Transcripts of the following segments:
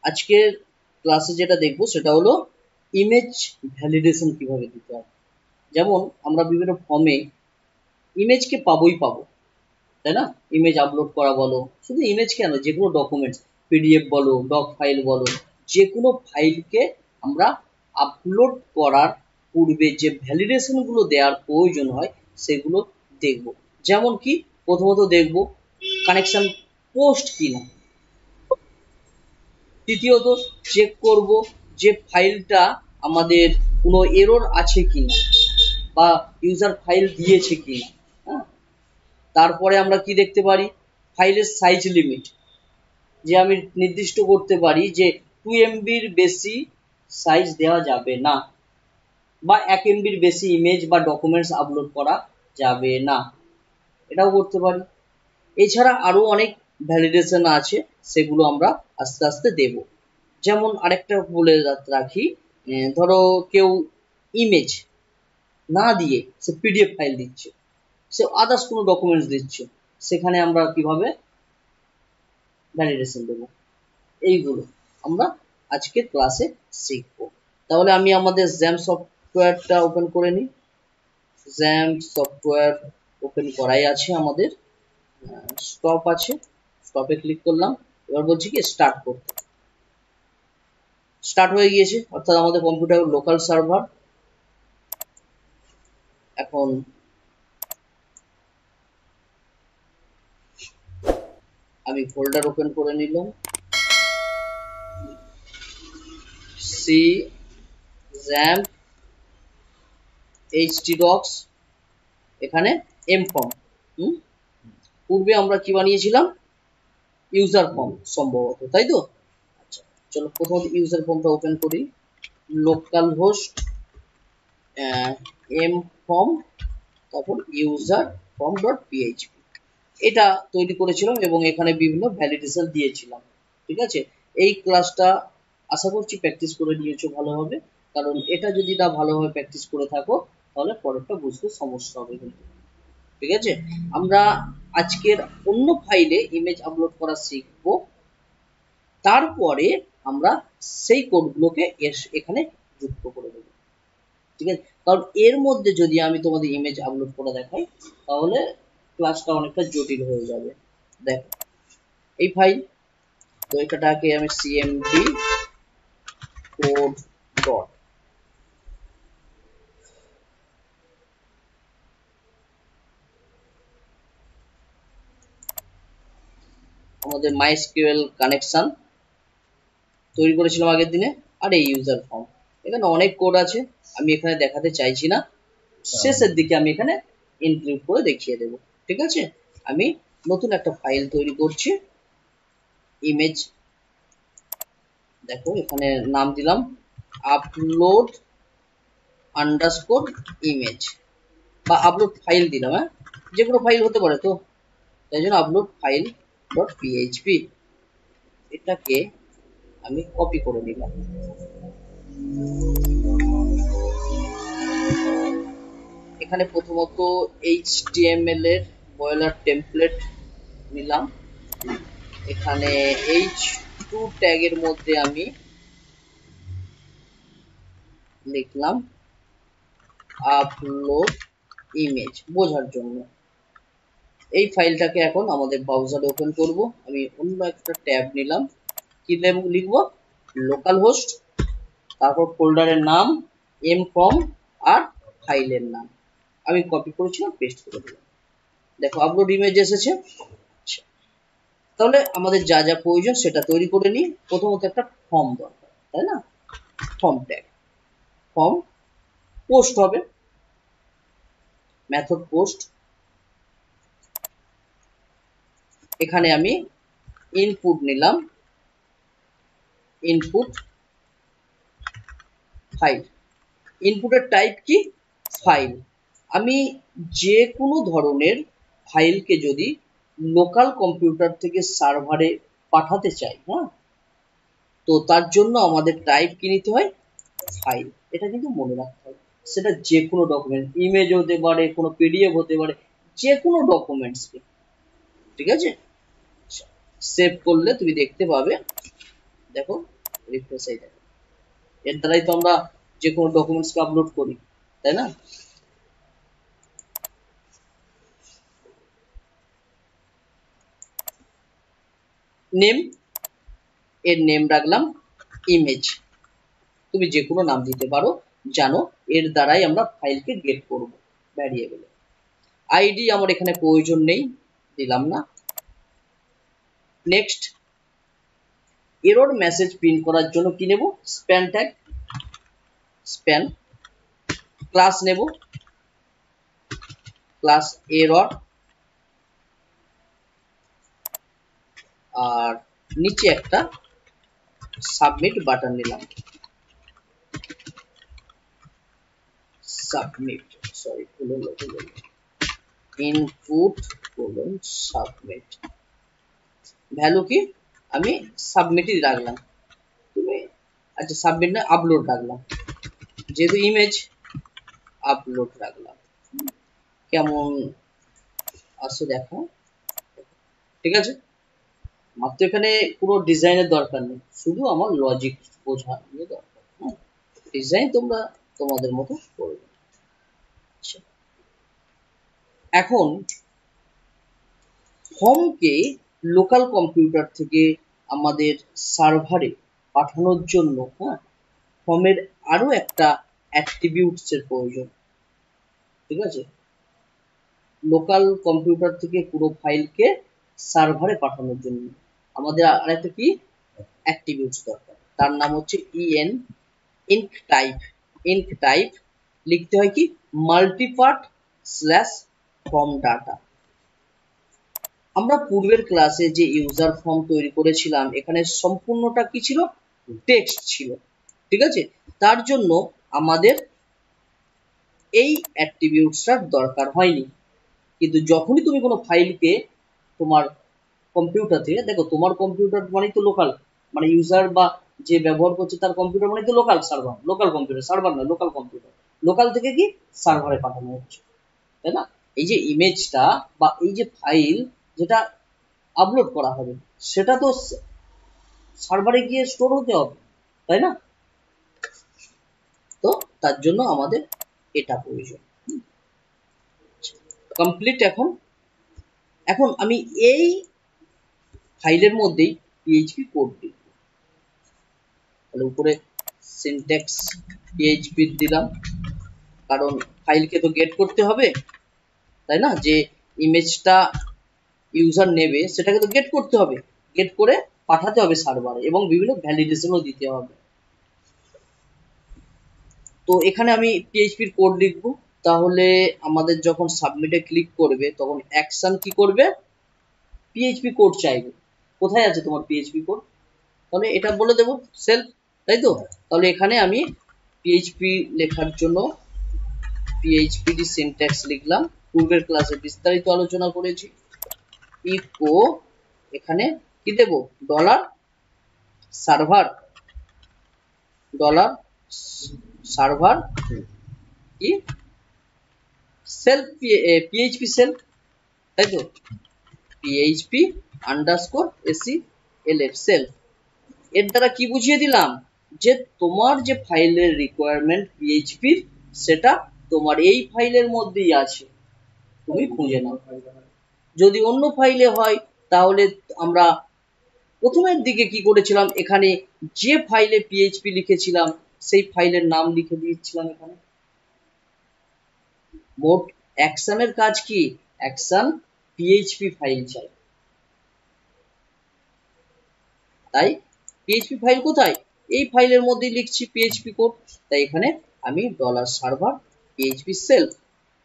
আজকের ক্লাসে যেটা দেখবো সেটা হলো ইমেজ ভ্যালিডেশন কিভাবে দিতে হয়। যেমন আমরা বিভিন্ন ফর্মে ইমেজকে পাবোই পাবো, তাই না? ইমেজ আপলোড করা বলো, শুধু ইমেজ কেন, যে কোনো ডকুমেন্টস, পিডিএফ বলো, ডক ফাইল বলো, যে কোনো ফাইলকে আমরা আপলোড করার পূর্বে যে ভ্যালিডেশনগুলো দেওয়ার প্রয়োজন হয় সেগুলো দেখব। যেমন কি প্রথমত দেখব কানেকশন পোস্ট কিনা, তৃতীয়ত চেক করব যে ফাইলটা আমাদের কোনো এরর আছে কিনা বা ইউজার ফাইল দিয়েছে কিনা। হ্যাঁ, তারপরে আমরা কি দেখতে পারি, ফাইলের সাইজ লিমিট, যে আমি নির্দিষ্ট করতে পারি যে 2 MBর বেশি সাইজ দেওয়া যাবে না, বা 1 MBর বেশি ইমেজ বা ডকুমেন্টস আপলোড করা যাবে না, এটাও করতে পারি। এছাড়া আরো অনেক ভ্যালিডেশন আছে, সেগুলো আমরা আস্তে আস্তে দেব। যেমন আরেকটা বলে রাখি, ধরো কেউ ইমেজ না দিয়ে সে পিডিএফ ফাইল দিচ্ছে, সে আদার্স কোনো ডকুমেন্টস দিচ্ছে, সেখানে আমরা কিভাবে ভ্যালিডেশন দেবো, এইগুলো আমরা আজকের ক্লাসে শিখব। তাহলে আমি আমাদের জ্যাম সফটওয়্যারটা ওপেন করে নিই। জ্যাম সফটওয়্যার ওপেন করাই আছে আমাদের, স্টপ আছে, স্টপে ক্লিক করলাম। এবার বলছি কি স্টার্ট করতে, স্টার্ট হয়ে গিয়েছে, অর্থাৎ আমাদের কম্পিউটার লোকাল সার্ভার। এখন আমি ফোল্ডার ওপেন করে নিলাম, সি জ্যাম htdocs, এখানে এম ফর্ম। পূর্বে আমরা কি বানিয়েছিলাম, ইউজার ফর্ম সম্ভবত, তাই তো? আচ্ছা, চলো প্রথমত ইউজার ফর্মটা ওপেন করি। লোকাল হোস্ট এম ফর্ম, তারপর ইউজার ফর্ম ডট পিএইচপি, এটা তৈরি করেছিলাম এবং এখানে বিভিন্ন ভ্যালিডেশন দিয়েছিলাম। ঠিক আছে, এই ক্লাসটা আশা করছি প্র্যাকটিস করে নিয়েছো ভালোভাবে, কারণ এটা যদি না ভালোভাবে প্র্যাকটিস করে থাকো তাহলে পরেরটা বুঝতে সমস্যা হবে কিন্তু। ঠিক আছে, আমরা আজকের অন্য ফাইলে ইমেজ আপলোড করা শিখবো, তারপরে আমরা সেই কোডগুলোকে এখানে যুক্ত করে দেবো। ঠিক আছে, কারণ এর মধ্যে যদি আমি তোমাদের ইমেজ আপলোড করে দেখাই তাহলে ক্লাসটা অনেকটা জটিল হয়ে যাবে। দেখো এই ফাইল, তো এটাকে আমি cmd কোড ডট, আমাদের মাইএসকিউএল কানেকশন তৈরি করেছিলাম আগের দিনে, আর এই ইউজার ফর্ম। এখানে অনেক কোড আছে, আমি এখানে দেখাতে চাইছি না, শেষের দিকে আমি এখানে ইনক্লুড করে দেখিয়ে দেব। ঠিক আছে, আমি নতুন একটা ফাইল তৈরি করছি, ইমেজ। দেখো এখানে নাম দিলাম আপলোড আন্ডারস্কোর ইমেজ, বা আপলোড ফাইল দিলাম। হ্যাঁ, যে কোনো ফাইল হতে পারে, তো তাই জন্য আপলোড ফাইল ডট পিএইচপি, এটাকে আমি কপি করে নিলাম। এখানে প্রথমত HTML এর বয়লার টেমপ্লেট নিলাম, এখানে h2 ট্যাগের মধ্যে আমি লিখলাম আপলোড ইমেজ বোঝার জন্য। এই ফাইলটাকে এখন আমাদের ব্রাউজারে ওপেন করব। আমি অন্য একটা ট্যাব নিলাম, কি লিখবো, লোকাল হোস্ট, তারপর ফোল্ডারের নাম এম ফর্ম, আর ফাইলের নাম আমি কপি করেছিলাম, পেস্ট করে দিলাম। দেখো আপলোড ইমেজ এসেছে। তাহলে আমাদের যা যা প্রয়োজন সেটা তৈরি করে নিই। প্রথমত একটা ফর্ম দরকার, তাই না? ফর্ম ট্যাগ, ফর্ম পোস্ট হবে, মেথড পোস্ট। এখানে আমি ইনপুট নিলাম, ইনপুট ফাইল, ইনপুটের টাইপ কি, ফাইল। আমি যে কোনো ধরনের ফাইলকে যদি লোকাল কম্পিউটার থেকে সার্ভারে পাঠাতে চাই, হ্যাঁ, তো তার জন্য আমাদের টাইপ কি নিতে হয়, ফাইল। এটা কিন্তু মনে রাখতে হবে, সেটা যে কোনো ডকুমেন্ট, ইমেজ হতে পারে, কোনো পিডিএফ হতে পারে, যে কোনো ডকুমেন্টসকে। ঠিক আছে, সেভ করলে তুমি দেখতে পাবে দেখো রিফ্রেশ এই দেখো, এর দ্বারাই তো আমরা যে কোনো ডকুমেন্টসকে আপলোড করি, তাই না? নেম, এর নেম রাখলাম ইমেজ, তুমি যে কোনো নাম দিতে পারো, জানো এর দ্বারাই আমরা ফাইলকে গেট করব ভ্যারিয়েবলে। আইডি আমার এখানে প্রয়োজন নেই, দিলাম না। নেক্সট, এরর মেসেজ প্রিন্ট করার জন্য কি নেব? Span tag, span. ক্লাস নেব, ক্লাস এরর, আর নিচে একটা সাবমিট বাটন নিলাম, সাবমিট, সরি ভুল হলো, ইনপুট কোলন সাবমিট, ভ্যালু কি আমি সাবমিটই রাখলাম, তুমি আচ্ছা সাবমিট না আপলোড রাখলাম, যেহেতু ইমেজ আপলোড রাখলাম। কেমন আসছে দেখো, ঠিক আছে? মাত্র এখানে পুরো ডিজাইনের দরকার নেই, শুধু আমার লজিক বোঝা নিয়ে দরকার। ডিজাইন তোমরা তোমাদের মতো করবে। এখন ফর্মকে লোকাল কম্পিউটার থেকে আমাদের সার্ভারে পাঠানোর জন্য ফর্মের আরো একটা অ্যাট্রিবিউটস এর প্রয়োজন, ঠিক আছে? লোকাল কম্পিউটার থেকে পুরো ফাইলকে সার্ভারে পাঠানোর জন্য আমাদের আরেকটা কি অ্যাট্রিবিউটস দরকার, তার নাম হচ্ছে ইনক টাইপ। ইনক টাইপ লিখতে হয় কি মাল্টিপার্ট স্ল্যাশ ফর্ম ডাটা। আমরা পূর্বের ক্লাসে যে ইউজার ফর্ম তৈরি করেছিলাম, এখানে সম্পূর্ণটা কি ছিল? টেক্সট ছিল, ঠিক আছে? তার জন্য আমাদের এই অ্যাট্রিবিউটসটার দরকার হয়নি। কিন্তু যখনই তুমি কোনো ফাইলকে তোমার কম্পিউটার থেকে, দেখো তোমার কম্পিউটার মানে তো লোকাল, মানে ইউজার বা যে ব্যবহার করছে তার কম্পিউটার মানে তো local server, local computer, server না লোকাল কম্পিউটার, লোকাল থেকে কি সার্ভারে পাঠানো হচ্ছে, তাই না? এই যে ইমেজটা বা এই যে ফাইল যেটা আপলোড করা হবে, সেটা তো সার্ভারে গিয়ে স্টোর হতে হবে, তাই না? তো তার জন্য আমাদের এটা প্রয়োজন। কমপ্লিট। এখন এখন আমি এই ফাইলের মধ্যেই পিএইচপি কোড দিই, তাহলে উপরে সিনট্যাক্স পিএইচপি দিলাম, কারণ ফাইলকে তো গেট করতে হবে, তাই না? যে ইমেজটা ইউজার নেবে সেটাকে তো গেট করতে হবে, গেট করে পাঠাতে হবে সার্ভারে, এবং বিভিন্ন ভ্যালিডেশনও দিতে হবে। তো এখানে আমি পিএইচপির কোড লিখবো, তাহলে আমাদের যখন সাবমিটে ক্লিক করবে তখন অ্যাকশন কি করবে? পিএইচপি কোড চাইবে। কোথায় আছে তোমার পিএইচপি কোড? তাহলে এটা বলে দেবো সেলফ, তাই তো? তাহলে এখানে আমি পিএইচপি লেখার জন্য পিএইচপি সিনট্যাক্স লিখলাম, পূর্বের ক্লাসে বিস্তারিত আলোচনা করেছি। ইকো, এখানে কি দেব? ডলার সার্ভার, ডলার সার্ভার কি সেলফ, পিএইচপি সেলফ, তাই তো? PHP underscore AC LF self. এর দ্বারা কি বুঝিয়ে দিলাম? যে তোমার যে ফাইলের রিকোয়ারমেন্ট পিএইচপির, সেটা তোমার এই ফাইলের মধ্যেই আছে, তুমি খুঁজে নাও। যদি অন্য ফাইলে হয় তাহলে আমরা প্রথমের দিকে কি করেছিলাম, এখানে যে ফাইলে পিএইচপি লিখেছিলাম সেই ফাইলের নাম লিখে দিয়েছিলাম এখানে। মোট অ্যাকশনের কাজ কি? অ্যাকশন পিএইচপি ফাইল চাই, তাই পিএইচপি ফাইল কোথায়? এই ফাইলের মধ্যে লিখছি পিএইচপি কোড, তাই এখানে আমি ডলার সার্ভার পিএইচপি সেলফ।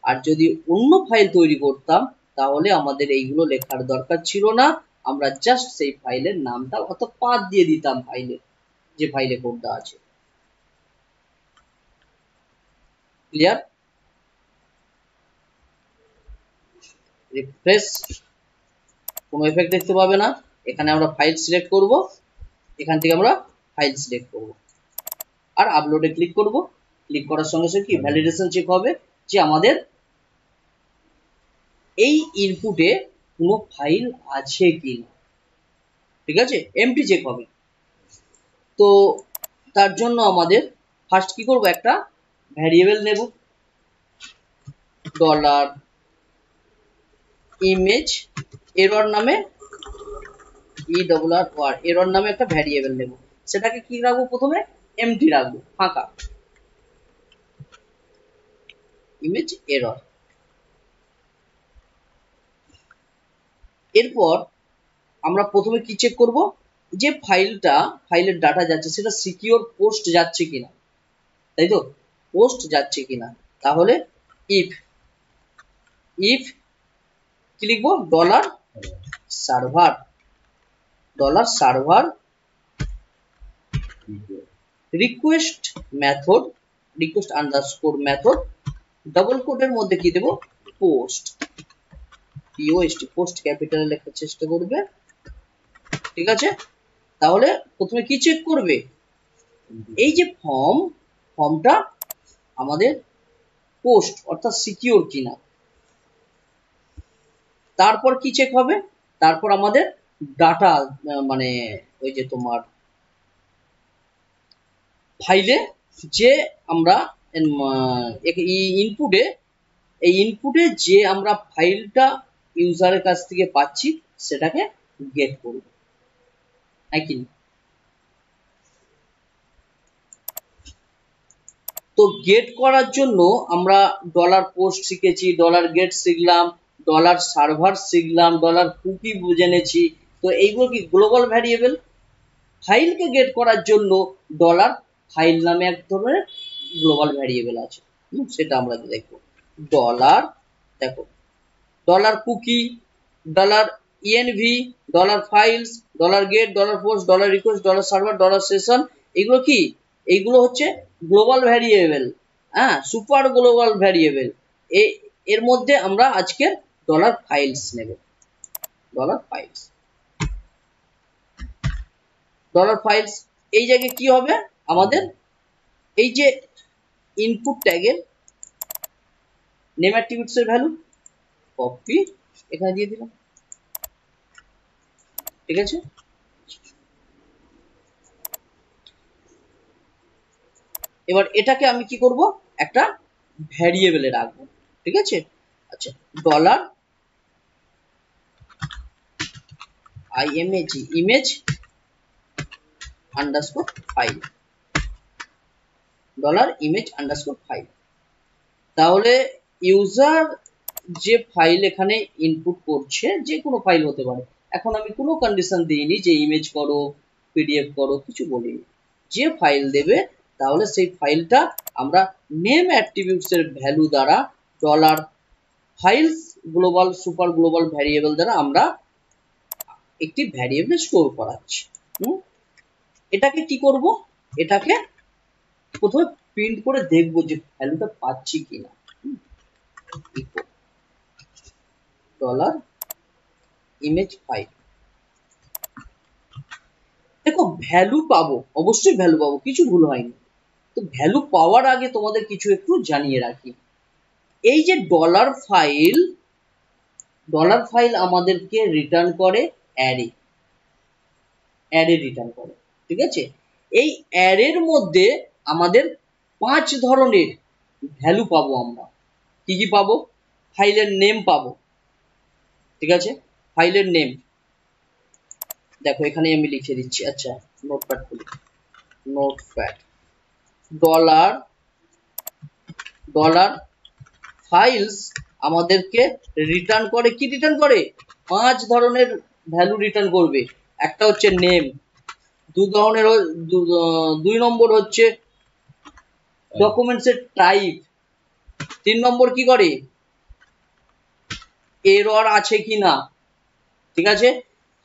আর যদি অন্য ফাইল তৈরি করতাম তাহলে আমাদের এইগুলো লেখার দরকার ছিল না, আমরা জাস্ট সেই ফাইলের নামটা অত পাথ দিয়ে দিতাম ফাইলের, যে ফাইলে কোডটা আছে। ক্লিয়ার? রিফ্রেশ, কোনো এফেক্ট দেখতে পাবে না। এখানে আমরা ফাইল সিলেক্ট করব, এখান থেকে আমরা ফাইল সিলেক্ট করব, আর আপলোডে ক্লিক করব। ক্লিক করার সঙ্গে সঙ্গে কি ভ্যালিডেশন চেক হবে যে আমাদের এই ইনপুটে কোনো ফাইল আছে কিনা, ঠিক আছে? এমটি চেক হবে। তো তার জন্য আমাদের ফার্স্ট কি করব, একটা ভ্যারিয়েবল নেব, ডলার ইমেজ এরর নামে, এরর নামে একটা ভ্যারিয়েবল নেব। সেটাকে কি রাখবো, প্রথমে এমটি রাখবো, ফাঁকা, ইমেজ এরর। এরপর আমরা প্রথমে কি চেক করব, যে ফাইলের ডাটা যাচ্ছে সেটা সিকিউর পোস্ট যাচ্ছে কিনা, তাই তো, পোস্ট যাচ্ছে কিনা। তাহলে ইফ কি লিখবো, $server request underscore method double কোটের মধ্যে কি দেব, পোস্ট, পোস্ট ক্যাপিটালে লেখার চেষ্টা করবে, ঠিক আছে। তাহলে প্রথমে কি চেক করবে, এই যে ফর্মটা আমাদের পোস্ট অর্থাৎ সিকিউর কিনা। তারপর কি চেক হবে, তারপর আমাদের ডাটা, মানে ওই যে তোমার ফাইলে যে আমরা ইনপুটে যে আমরা ফাইলটা ইউজারের কাছ থেকে পাচ্ছি সেটাকে গেট করব, নাকি। তো গেট করার জন্য আমরা ডলার পোস্ট শিখেছি, ডলার গেট শিখলাম, ডলার সার্ভার শিখলাম, ডলার কুকি জেনেছি। তো এইগুলো কি গ্লোবাল ভ্যারিয়েবল। ফাইলকে গেট করার জন্য ডলার ফাইল নামে এক ধরনের গ্লোবাল ভ্যারিয়েবল আছে, সেটা আমরা দেখবো। Dollar cookie, dollar ENV, dollar files, dollar get, dollar post, dollar request, dollar server, dollar session, এগুলো কি, এইগুলো হচ্ছে গ্লোবাল ভ্যারিয়েবল, হ্যাঁ, সুপার গ্লোবাল ভ্যারিয়েবল। এর মধ্যে আমরা আজকে ডলার ফাইলস নেব, ডলার ফাইলস। এই জায়গায় কি হবে, আমাদের এই যে ইনপুট ট্যাগের নেম অ্যাট্রিবিউটস এর ভ্যালু কপি এখানে দিয়ে দিলাম, ঠিক আছে। এবার এটাকে আমি কি করব, একটা ভ্যারিয়েবলে রাখবো, ঠিক আছে। আচ্ছা, ডলার ইমেজ আন্ডারস্কোর ফাইল, তাহলে ইউজার যে ফাইল এখানে ইনপুট করছে, যে কোনো ফাইল হতে পারে, এখন আমি কোনো কন্ডিশন দিইনি যে ইমেজ করো, পিডিএফ করো, কিছু বলিনি, যে ফাইল দেবে তাহলে সেই ফাইলটা আমরা নেম অ্যাট্রিবিউটস এর ভ্যালু দ্বারা dollar files global super global variable দ্বারা আমরা একটি ভ্যারিয়েবলে স্টোর করাচ্ছি। এটাকে কি করব, এটাকে প্রথমে প্রিন্ট করে দেখব যে ভ্যালুটা পাচ্ছি কিনা, ডলার ইমেজ ফাইল। দেখো ভ্যালু পাবো, অবশ্যই ভ্যালু পাবো, কিছু ভুল হয়নি। তো ভ্যালু পাওয়ার আগে তোমাদের কিছু একটু জানিয়ে রাখি, এই যে ডলার ফাইল আমাদেরকে রিটার্ন করে অ্যারে রিটার্ন করে, ঠিক আছে। এই অ্যারের মধ্যে আমাদের 5 ধরনের ভ্যালু পাবো আমরা। কি কি পাবো, ফাইলের নেম পাবো, ঠিক আছে, ফাইলের নেম দেখো এখানে আমি লিখে দিচ্ছি, আচ্ছা নোটপ্যাড খুলি, ডলার ফাইলস আমাদেরকে রিটার্ন করে, কি রিটার্ন করে, 5 ধরনের ভ্যালু রিটার্ন করবে। একটা হচ্ছে নেম, 2 নম্বর হচ্ছে ডকুমেন্টসের টাইপ, 3 নম্বর কি করে, এরর আছে কিনা, ঠিক আছে,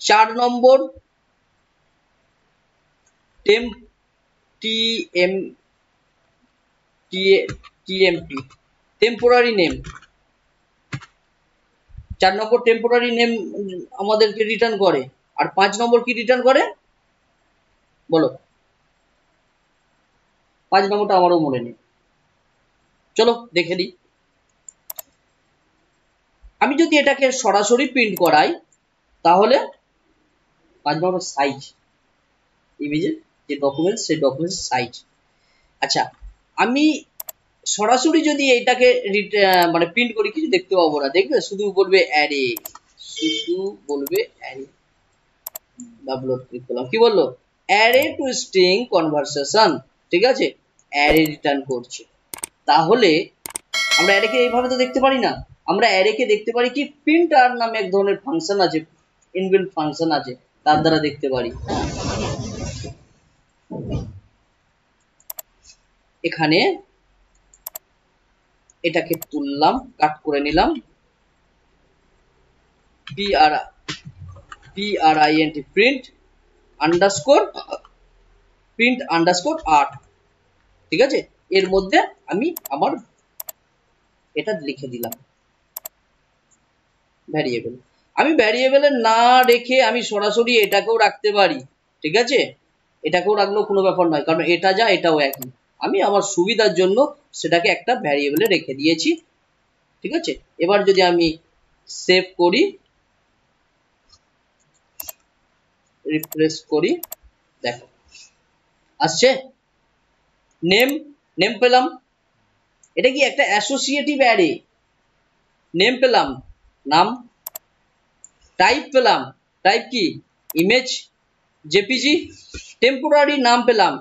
4 নম্বর টেম্পোরারি নেম, 4 নম্বর টেম্পোরারি নেম আমাদেরকে রিটার্ন করে। আর 5 নম্বর কি রিটার্ন করে বলো, 5 নম্বরটা আমারও মনে নেই, চলো দেখে নিই। আমি যদি এটাকে সরাসরি প্রিন্ট করাই তাহলে 5 নম্বর সাইজ, ইমেজের যে ডকুমেন্টস সেই ডকুমেন্টস সাইজ। আচ্ছা, আমি সরাসরি যদি এটাকে মানে প্রিন্ট করি কিছু দেখতে পাবো না, দেখবে শুধু বলবে অ্যারে, শুধু বলবে অ্যারে। আপলোড ক্লিক করলাম, কি বললো? অ্যারে টু স্ট্রিং কনভারসেশন, ঠিক আছে, অ্যারে রিটার্ন করছে। তাহলে আমরা অ্যারেকে এইভাবে তো দেখতে পারি না, আমরা অ্যারেকে দেখতে পারি কি প্রিন্টার নামে এক ধরনের ফাংশন আছে, ইনবিল্ট ফাংশন আছে, তার দ্বারা দেখতে পারি। এখানে এটাকে তুললাম, কাট করে নিলাম, print আন্ডারস্কোর আর্ট, ঠিক আছে। এর মধ্যে আমি আমার এটা লিখে দিলাম ভ্যারিয়েবল। আমি ভ্যারিয়েবলে না রেখে আমি সরাসরি এটাকেও রাখতে পারি, ঠিক আছে, এটাকেও রাখলেও কোনো ব্যাপার নয়, কারণ এটা যা এটাও একই। আমি আমার সুবিধার জন্য সেটাকে একটা ভ্যারিয়েবলে রেখে দিয়েছি, ঠিক আছে। এবার যদি আমি সেভ করি, রিফ্রেশ করি, দেখো আসছে নেম, নেম পেলাম, এটা কি একটা অ্যাসোসিয়েটিভ অ্যারে, নেম পেলাম, নাম, টাইপ পেলাম, টাইপ কি ইমেজ, জেপিজি, টেম্পোরারি নাম পেলাম।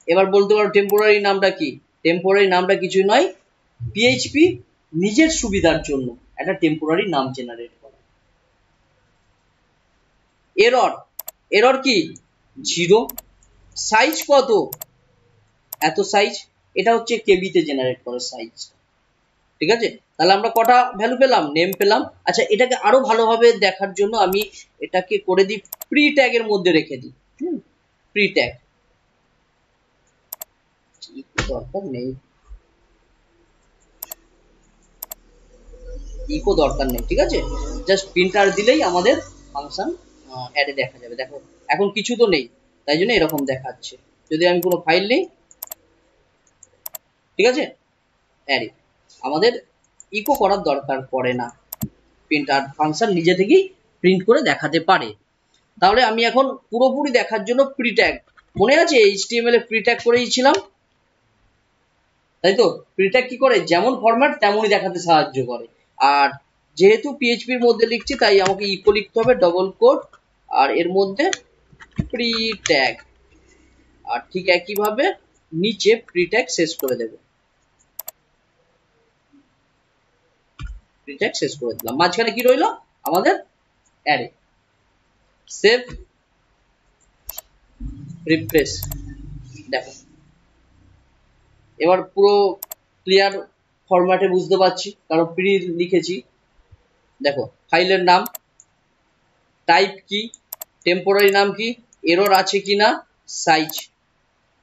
এবার বলতে পারো টেম্পোরারি নামটা কি? টেম্পোরারি নামটা কিছু নয়, পিএইচপি নিজের সুবিধার জন্য একটা টেম্পোরারি নাম জেনারেট করে। এরর, এরর কি 0, সাইজ কত, এত সাইজ, এটা হচ্ছে কেবিতে জেনারেট করে সাইজ, ঠিক আছে। তাহলে আমরা কটা ভ্যালু পেলাম? নেম পেলাম। আচ্ছা, এটাকে আরো ভালোভাবে দেখার জন্য আমি এটাকে করে দিই প্রি ট্যাগের মধ্যে রেখে দিই, প্রি ট্যাগ, দরকার নেই, ইকো দরকার নেই, ঠিক আছে, জাস্ট প্রিন্টার দিলেই আমাদের ফাংশন অ্যাডে দেখা যাবে। দেখো এখন কিছু তো নেই, তাই জন্য এরকম দেখাচ্ছে। যদি আমি কোনো ফাইল নেই, ঠিক আছে, অ্যারে, আমাদের ইকো করার দরকার পড়ে না, প্রিন্টার ফাংশন নিজে থেকেই প্রিন্ট করে দেখাতে পারে। তাহলে আমি এখন পুরোপুরি দেখার জন্য প্রি ট্যাগ, মনে আছে এইচটিএমএল এ প্রি ট্যাগ করেছিলাম, তাই তো? প্রি ট্যাগ কি করে, যেমন ফরম্যাট তেমনই দেখাতে সাহায্য করে। আর যেহেতু পিএইচপির মধ্যে লিখছি তাই আমাকে ইকো লিখতে হবে, ডবল কোট, আর এর মধ্যে প্রি ট্যাগ, আর ঠিক একইভাবে নিচে প্রি ট্যাগ শেষ করে দেব, প্রি ট্যাগ শেষ করে দিলাম। মাঝখানে কি রইলো আমাদের অ্যারে। সেভ, রিফ্রেশ, দেখো এবার পুরো ক্লিয়ার ফরম্যাটে বুঝতে পারছি, কারণ প্রি লিখেছি। দেখো ফাইলের নাম, টাইপ কি, টেম্পোরারি নাম কি, এরর আছে কিনা, সাইজ।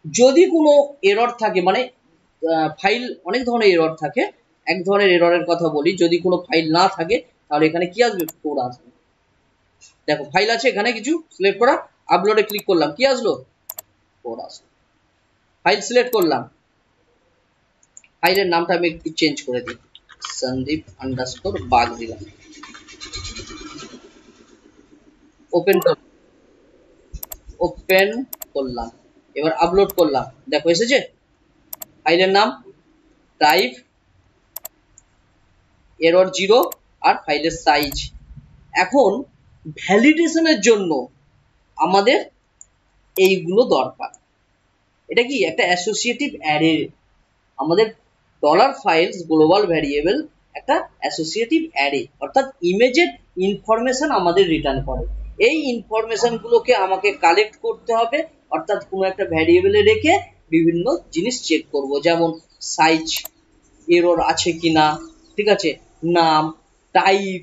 যদি কোনো এরর থাকে, মানে ফাইল অনেক ধরনের এরর থাকে, এক ধরনের এররের কথা বলি, যদি কোনো ফাইল না থাকে তাহলে এখানে কি আসবে, 4 আসবে। দেখো ফাইল আছে এখানে কিছু সিলেক্ট করা, আপলোডে ক্লিক করলাম, কি আসলো, 4 আসলো। ফাইল সিলেক্ট করলাম, ফাইলের নামটা আমি একটু চেঞ্জ করে দিই, সন্দীপ আন্ডারস্কোর বাগ দিলাম, ওপেন ওপেন করলাম, এবার আপলোড করলাম, দেখো এসেছে ফাইলের নাম, টাইপ, এরর 0, আর ফাইলের সাইজ। এখন ভ্যালিডেশনের জন্য আমাদের এইগুলো দরকার। এটা কি একটা অ্যাসোসিয়েটিভ অ্যারে, আমাদের ডলার ফাইলস গ্লোবাল ভ্যারিয়েবল একটা অ্যাসোসিয়েটিভ অ্যারে, অর্থাৎ ইমেজের ইনফরমেশন আমাদের রিটার্ন করে। এই ইনফরমেশন গুলোকে আমাকে কালেক্ট করতে হবে, অর্থাৎ কোনো একটা ভ্যারিয়েবলে রেখে বিভিন্ন জিনিস চেক করব, যেমন সাইজ, এরর আছে কিনা, ঠিক আছে, নাম, টাইপ,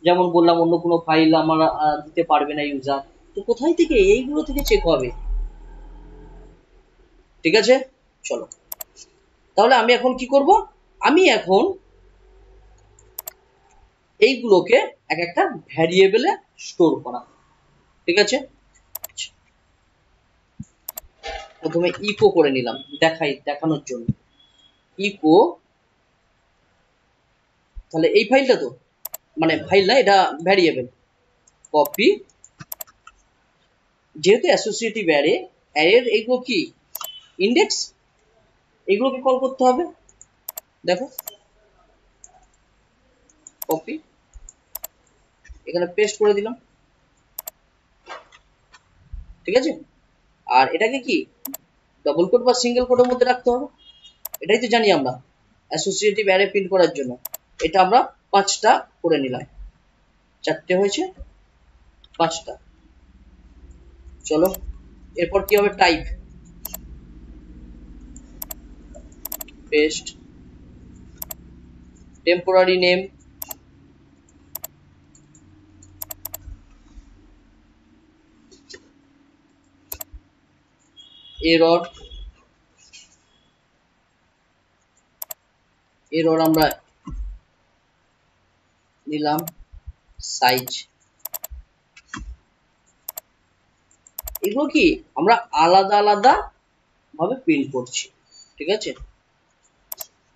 যেমন বললাম অন্য কোনো ফাইল আমার দিতে পারবে না ইউজার, তো কোথায় থেকে, এইগুলো থেকে চেক হবে, ঠিক আছে। চলো তাহলে আমি এখন কি করব, আমি এখন এইগুলোকে এক একটা ভ্যারিয়েবলে স্টোর করা, ঠিক আছে। প্রথমে ইকো করে নিলাম, দেখানোর জন্য ইকো, তাহলে এই ফাইলটা তো, মানে ফাইল না, এটা ভ্যারিয়েবল, কপি, যেহেতু অ্যাসোসিয়েটিভ অ্যারে, অ্যারের এইগুলো কি ইন্ডেক্স, এগুলোকে কল করতে হবে। দেখো কপি, এখানে পেস্ট করে দিলাম, ঠিক আছে। আর এটাকে কি ডবল কোট বা সিঙ্গেল কোটের মধ্যে রাখতে হবে, এটাই তো জানি আমরা অ্যাসোসিয়েটিভ অ্যারে প্রিন্ট করার জন্য। এটা আমরা 5টা করে নিলাম, 4টে হয়েছে, 5টা। চলো এরপর কি হবে, type, paste, temporary name, error, error আমরা নিলাম, সাইজ। এগুলো কি আমরা আলাদা আলাদা ভাবে প্রিন্ট করছি, ঠিক আছে।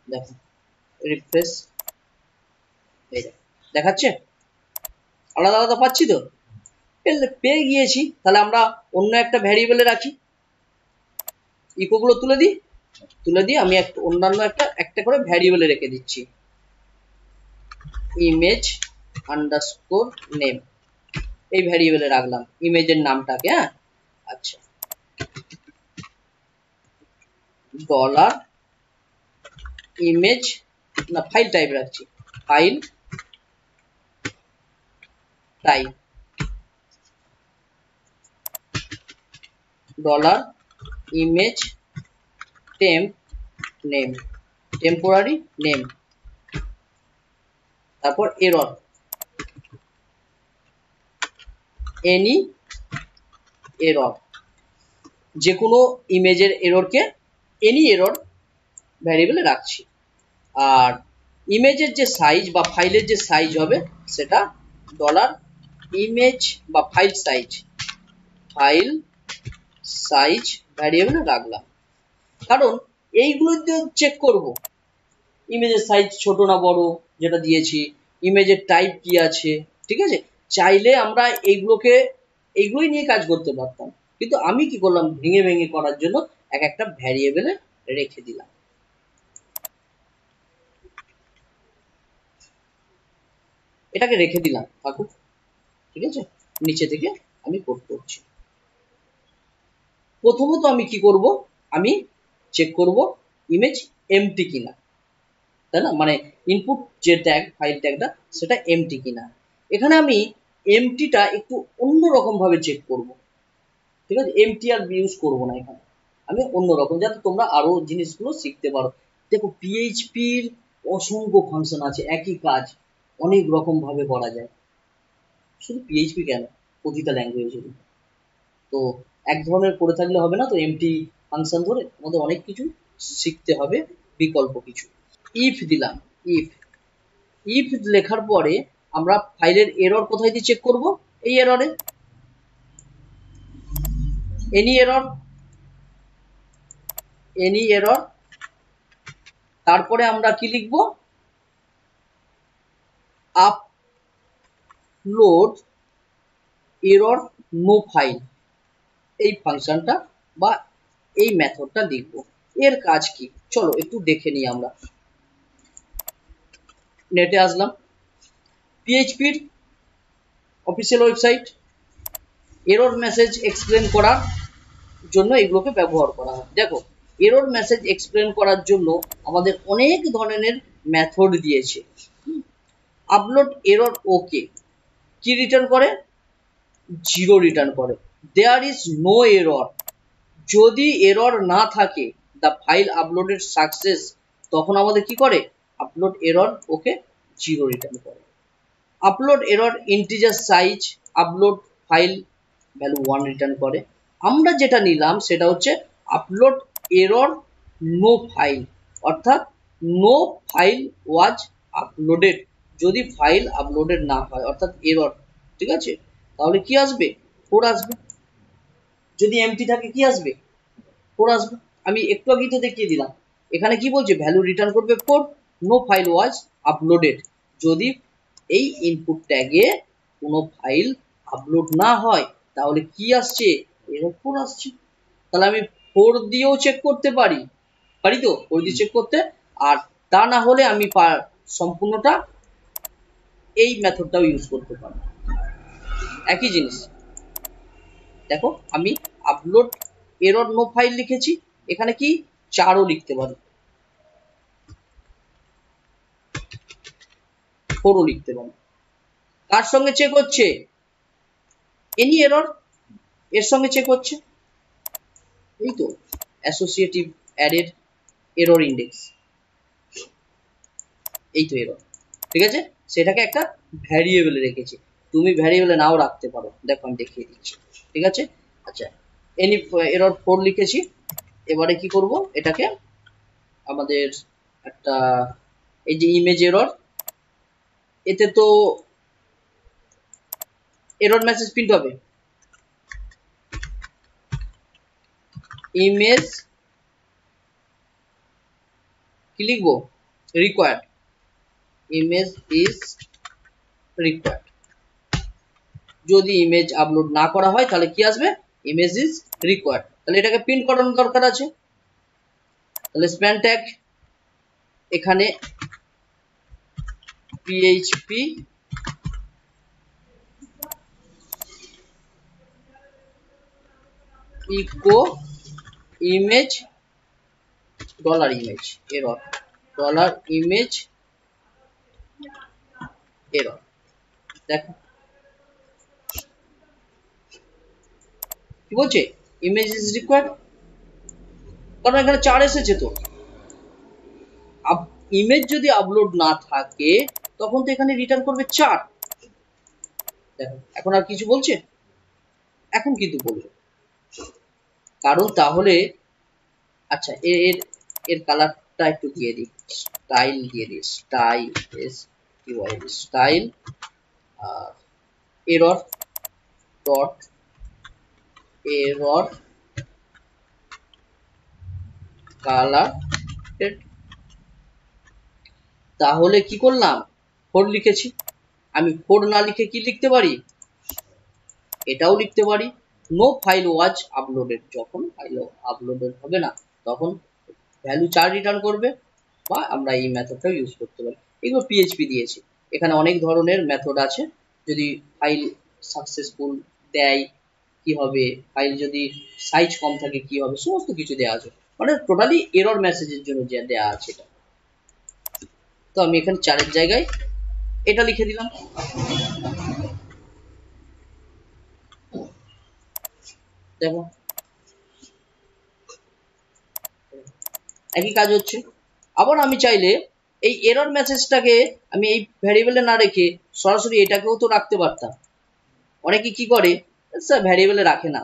দেখো রিফ্রেশ, এই দেখাচ্ছে আলাদা আলাদা পাচ্ছি তো, পেয়ে গিয়েছি। তাহলে আমরা অন্য একটা ভ্যারিয়েবলে রাখি, ইকোগুলো তুলে দিই, তুলে দিয়ে আমি একটা অন্যান্য একটা করে ভ্যারিয়েবলে রেখে দিচ্ছি, ইমেজ আন্ডারস্কোর নেম, এই ভ্যারিয়েবলে রাখলাম ইমেজের নামটাকে। হ্যাঁ আচ্ছা, ডলার ইমেজ, না ফাইল টাইপ রাখছি, file type, dollar image temp name, temporary name, তারপর এরর, এনি এরর, যে কোনো ইমেজের এররকে এনি এরর ভ্যারিয়েবলে রাখছি। আর ইমেজের যে সাইজ বা ফাইলের যে সাইজ হবে সেটা ডলার ইমেজ বা ফাইল সাইজ, ফাইল সাইজ ভ্যারিয়েবলে রাখলাম। কারণ এইগুলো চেক করব, ইমেজের সাইজ ছোট না বড় যেটা দিয়েছি, ইমেজের টাইপ কি আছে, ঠিক আছে। চাইলে আমরা এইগুলোই নিয়ে কাজ করতে পারতাম, কিন্তু আমি কি করলাম, ভেঙে ভেঙে করার জন্য একটা ভ্যারিয়েবলে রেখে দিলাম। এটাকে রেখে দিলাম থাকুক, ঠিক আছে। নিচে থেকে আমি কোড করছি। প্রথমত আমি কি করব, আমি চেক করব ইমেজ এমটি কিনা, তাই না, মানে ইনপুট যে ট্যাগ ফাইল ট্যাগটা সেটা এমটি কিনা। এখানে আমি এমটিটা একটু অন্যরকম ভাবে চেক করব, ঠিক আছে। এমটি আর ইউজ করব না এখানে, আমি অন্যরকম, যাতে তোমরা আরো জিনিসগুলো শিখতে পারো। দেখো পিএইচপির অসংখ্য ফাংশন আছে, একই কাজ অনেক রকম ভাবে করা যায়, শুধু পিএইচপি কেন, প্রতিটা ল্যাঙ্গুয়েজের। তো এক ধরনের করে থাকলে হবে না, তো এমটি ফাংশন ধরে আমাদের অনেক কিছু শিখতে হবে, বিকল্প কিছু। ইফ দিলাম, ইফ, ইফ লেখার পরে আমরা ফাইলের এরর কোথায় দিয়ে চেক করব, এই এররে, এনি এরর, এনি এরর। তারপরে আমরা কি লিখব, আপলোড এরর নো ফাইল, এই ফাংশনটা বা এই মেথডটা লিখব। এর কাজ কি চলো একটু দেখে নিই আমরা। নেটে আসলাম, পিএইচপির official website, error message explain করার জন্য এগুলোকে ব্যবহার করা হয়। দেখো এরর মেসেজ এক্সপ্লেন করার জন্য আমাদের অনেক ধরনের মেথড দিয়েছে। আপলোড এরর ওকে কি রিটার্ন করে, 0 রিটার্ন করে। দেয়ার ইজ নো এরর, যদি এরর না থাকে, দ্য ফাইল আপলোডেড সাকসেস, তখন আমাদের কি করে, আপলোড এরর ওকে 0 রিটার্ন করে। Upload error integer size, upload file value 1 return করে। আমরা যেটা নিলাম সেটা হচ্ছে আপলোড এরর নো ফাইল, অর্থাৎ নো ফাইল ওয়াজ আপলোডেড, যদি ফাইল আপলোডেড না হয় অর্থাৎ এরর, ঠিক আছে, তাহলে কি আসবে, 4 আসবে। যদি এমটি থাকে কি আসবে, 4 আসবে। আমি একটু আগেই তো দেখিয়ে দিলাম, এখানে কি বলছে, ভ্যালু রিটার্ন করবে 4, নো ফাইল ওয়াজ আপলোডেড, যদি এই ইনপুট ট্যাগে কোনো ফাইল আপলোড না হয় তাহলে কি আসছে, এরর 4 আসছে। তাহলে আমি 4 দিয়েও চেক করতে পারি, পারি তো 4 দিয়ে চেক করতে। আর তা না হলে আমি সম্পূর্ণটা এই মেথডটাও ইউজ করতে পারি, একই জিনিস। দেখো আমি আপলোড এরর নো ফাইল লিখেছি, এখানে কি 4ও লিখতে পারি, 4ও লিখতে পারি। কার সঙ্গে চেক হচ্ছে? এনি এরর, এর সঙ্গে চেক হচ্ছে, এই তো অ্যাসোসিয়েটিভ অ্যারের এরর ইন্ডেক্স, এই তো এরর, ঠিক আছে। সেটাকে একটা ভ্যারিয়েবলে রেখেছি, তুমি ভ্যারিয়েবলে নাও রাখতে পারো, দেখো আমি দেখিয়ে দিচ্ছি, ঠিক আছে। আচ্ছা এনি এরর 4 লিখেছি, এবারে কি করব, এটাকে আমাদের একটা, এই যে ইমেজ এরর, এতে তো এরর মেসেজ প্রিন্ট হবে, ইমেজ কি লিখবো, রিকোয়ার্ড, ইমেজ ইজ রিকোয়ার্ড। যদি ইমেজ আপলোড না করা হয় তাহলে কি আসবে, ইমেজ ইজ রিকোয়ার্ড। তাহলে এটাকে প্রিন্ট করানোর দরকার আছে, তাহলে স্প্যান ট্যাগ এখানে php echo image dollar image error, dollar image error. দেখো কি বলছে, ইমেজ ইজ রিকোয়ার্ড, কারণ এখানে 4 এসেছে তো। ইমেজ যদি আপলোড না থাকে তখন তো এখানে রিটার্ন করবে 4। দেখো এখন আর কিছু বলছে, এখন কিন্তু বলবে, কারণ তাহলে আচ্ছা এর এর কালারটা একটু দিয়ে দিই, স্টাইল দিয়ে দিই, style S T Y style, আর এরর ডট এরর কালার। তাহলে কি করলাম, 4 লিখেছি, আমি 4 না লিখে কি লিখতে পারি, এটাও লিখতে পারি, নো ফাইল ওয়াজ আপলোডেড, যখন ফাইল আপলোডেড হবে না তখন ভ্যালু 4 রিটার্ন করবে, বা আমরা এই মেথডটা ইউজ করতে পারি। এগুলো পিএইচপি দিয়েছি, এখানে অনেক ধরনের মেথড আছে, যদি ফাইল সাকসেসফুল দেয় কি হবে, ফাইল যদি সাইজ কম থাকে কি হবে, সমস্ত কিছু দেওয়া আছে, মানে টোটালি এরর মেসেজের জন্য যে দেওয়া আছে এটা। তো আমি এখানে 4 এর জায়গায় এটা লিখে দিলাম, দেখো একই কাজ হচ্ছে। আবার আমি চাইলে এই এরর মেসেজটাকে আমি এই ভ্যারিয়েবলে না রেখে সরাসরি এটাকেও তো রাখতে পারতাম। অনেকে কি করে, স্যার ভ্যারিয়েবলে রাখে না,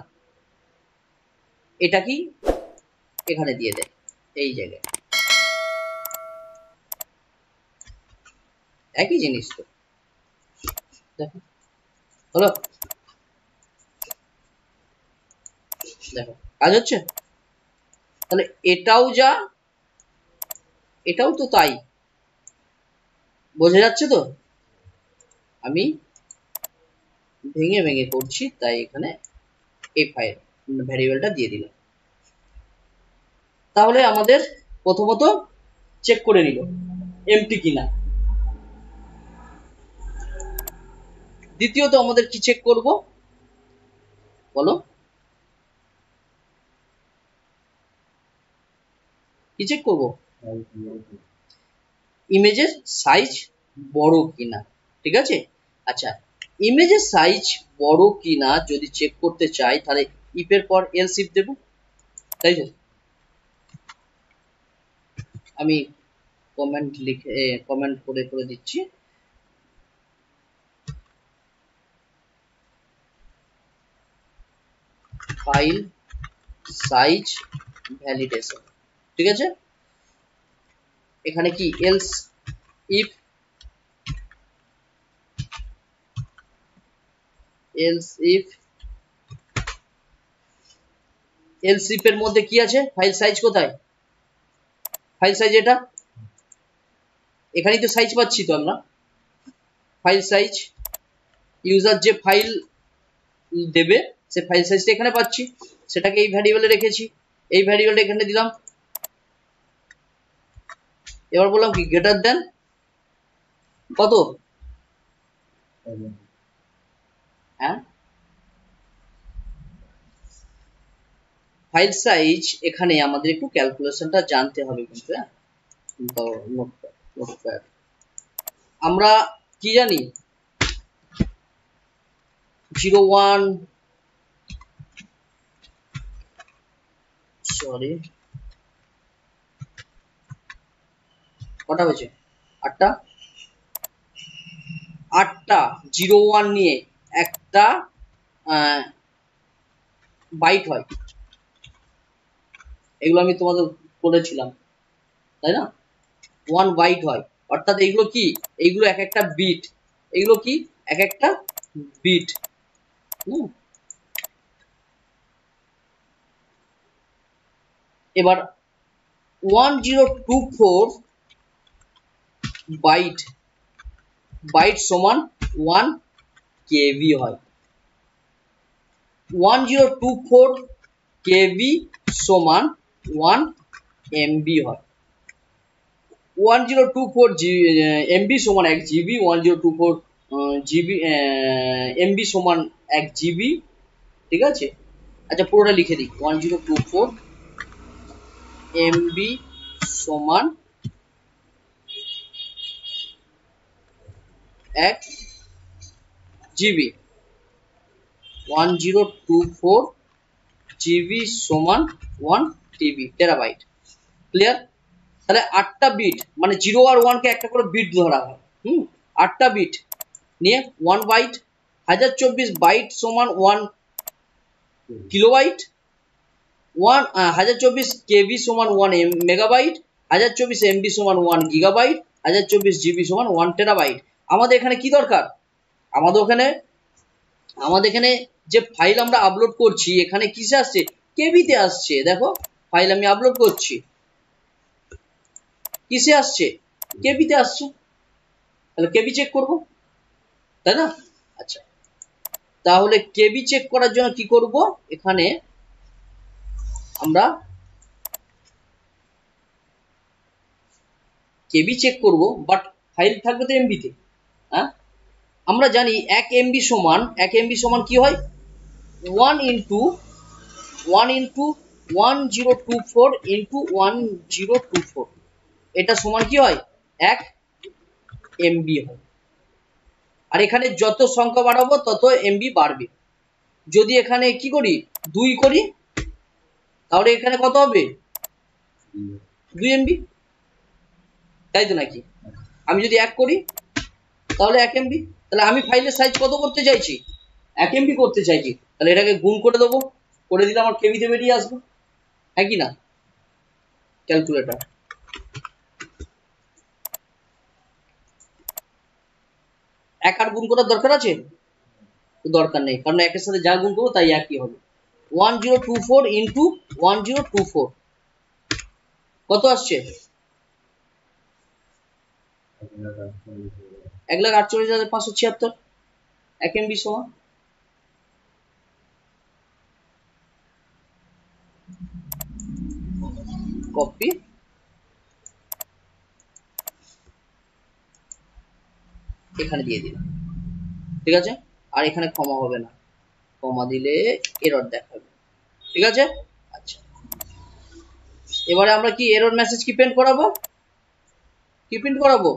এটা কি এখানে দিয়ে দেয় এই জায়গায়, একই জিনিস তো, দেখো হলো, দেখো কাজ হচ্ছে। তাহলে এটাও যা, এটাও তো তাই, বোঝা যাচ্ছে তো। আমি ভেঙে ভেঙে করছি, তাই এখানে এই ফাইল ভ্যারিয়েবলটা দিয়ে দিলাম। তাহলে আমাদের প্রথমত চেক করে নিল এমটি কিনা, দ্বিতীয়ত আমাদের কি চেক করব বলো, কি চেক করব, ইমেজের সাইজ বড় কিনা, ঠিক আছে। আচ্ছা ইমেজের সাইজ বড় কিনা যদি চেক করতে চাই তাহলে ইফ এর পর এলস ইফ দেব, তাই তো। আমি কমেন্ট লিখে কমেন্ট করে করে দিচ্ছি, ফাইল সাইজ ভ্যালিডেশন, ঠিক আছে। এখানে কি else if, else if, else if এর মধ্যে কি আছে, ফাইল সাইজ কোথায়, ফাইল সাইজ এটা, এখানেই তো সাইজ পাচ্ছি তো আমরা, ফাইল সাইজ ইউজার যে ফাইল দেবে সে ফাইল সাইজটা এখানে পাচ্ছি, সেটাকে এই ভ্যারিয়েবলে রেখেছি, এই ভ্যারিয়েবলটা এখানে দিলাম। এবার বললাম কি গ্রেটার দেন কত, হ্যাঁ ফাইল সাইজ এখানে আমাদের একটু ক্যালকুলেশনটা জানতে হবে কিন্তু, হ্যাঁ নোটপ্যাড আমরা কি জানি 01 সরি কটা হয়েছে, 8টা 8টা 01 নিয়ে একটা বাইট হয়, এগুলো আমি তোমাদের বলেছিলাম তাই না, 1 বাইট হয়, অর্থাৎ এইগুলো কি, এইগুলো এক একটা বিট, এগুলো কি এক একটা বিট। এবার 1024 বাইট, বাইট সমান 1 কেবি হয়, 1024 কেবি সমান 1 এমবি হয়, 1024 এমবি সমান 1 জিবি, 1024 জিবি এমবি সমান 1 জিবি, ঠিক আছে। আচ্ছা পুরোটা লিখে দিই, 1024 এমবি সমান 1 জিবি, 1024 জিবি সমান 1 টিবি টেরাবাইট, ক্লিয়ার। তাহলে 8টা বিট মানে 0 আর 1 কে একটা করে বিট ধরা হয়, 8টা বিট নিয়ে 1 বাইট, 1024 বাইট সমান 1 কিলোবাইট, 1024 কেবি সমান 1 মেগাবাইট, 1024 এমবি সমান 1 গিগাবাইট, 1024 জিবি সমান 1 টেরাবাইট। আমাদের এখানে কি দরকার, আমাদের এখানে যে ফাইল আমরা আপলোড করছি এখানে কিসে আসছে, কেবিতে আসছে। দেখো ফাইল আমি আপলোড করছি কিসে আসছে, কেবিতে আসছে, তাহলে কেবি চেক করব তাই না। আচ্ছা তাহলে কেবি চেক করার জন্য কি করব, এখানে আমরা কেবি চেক করব, বাট ফাইল থাকবে তো এমবিতে, হ্যাঁ আমরা জানি 1 এমবি সমান কি হয় 1 ইন্টু 1024 ইন্টু 1024, এটা সমান কি হয় 1 এমবি হয়। আর এখানে যত সংখ্যা বাড়াবো তত এমবি বাড়বে, যদি এখানে কি করি 2 করি তাহলে এখানে কত হবে 2 এমবি, তাই তো নাকি। আমি যদি 1 করি তাহলে 1 এমবি, তাহলে আমি ফাইলের সাইজ কত করতে চাইছি 1 এমবি করতে চাইছি, তাহলে এটাকে গুণ করে দেবো, করে দিলে আমার কেবিতে বেরিয়ে আসবে, হ্যাঁ কি না। ক্যালকুলেটর 1 আর গুণ করার দরকার আছে, দরকার নেই, কারণ একের সাথে যা গুণ করবো তাই একই হবে। 1024 ইন্টু 1024 কত আসছে 1,48,576, 1 এমবি সমান কপি, এখানে দিয়ে দিলাম, ঠিক আছে। আর এখানে ক্ষমা হবে না, কমা দিলে এরর দেখাবে, ঠিক আছে। আচ্ছা এবারে আমরা কি এরর মেসেজ কি প্রিন্ট করাবো, কি প্রিন্ট করাবো,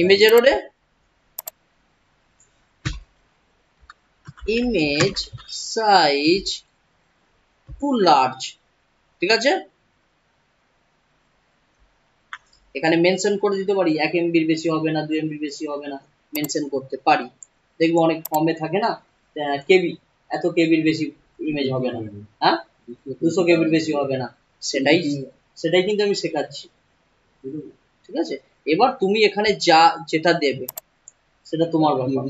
ইমেজ এররে ইমেজ সাইজ টু লার্জ, ঠিক আছে। এখানে মেনশন করে দিতে পারি 1 এমবির বেশি হবে না, 2 এমবির বেশি হবে না, মেনশন করতে পারি। দেখবো অনেক ফর্মে থাকে না কেবি, এত কেবির বেশি ইমেজ হবে না, হ্যাঁ 200 কেবির বেশি হবে না, সেটাই কিন্তু আমি শেখাচ্ছি, ঠিক আছে। এবার তুমি এখানে যেটা দেবে সেটা তোমার ব্যাপার,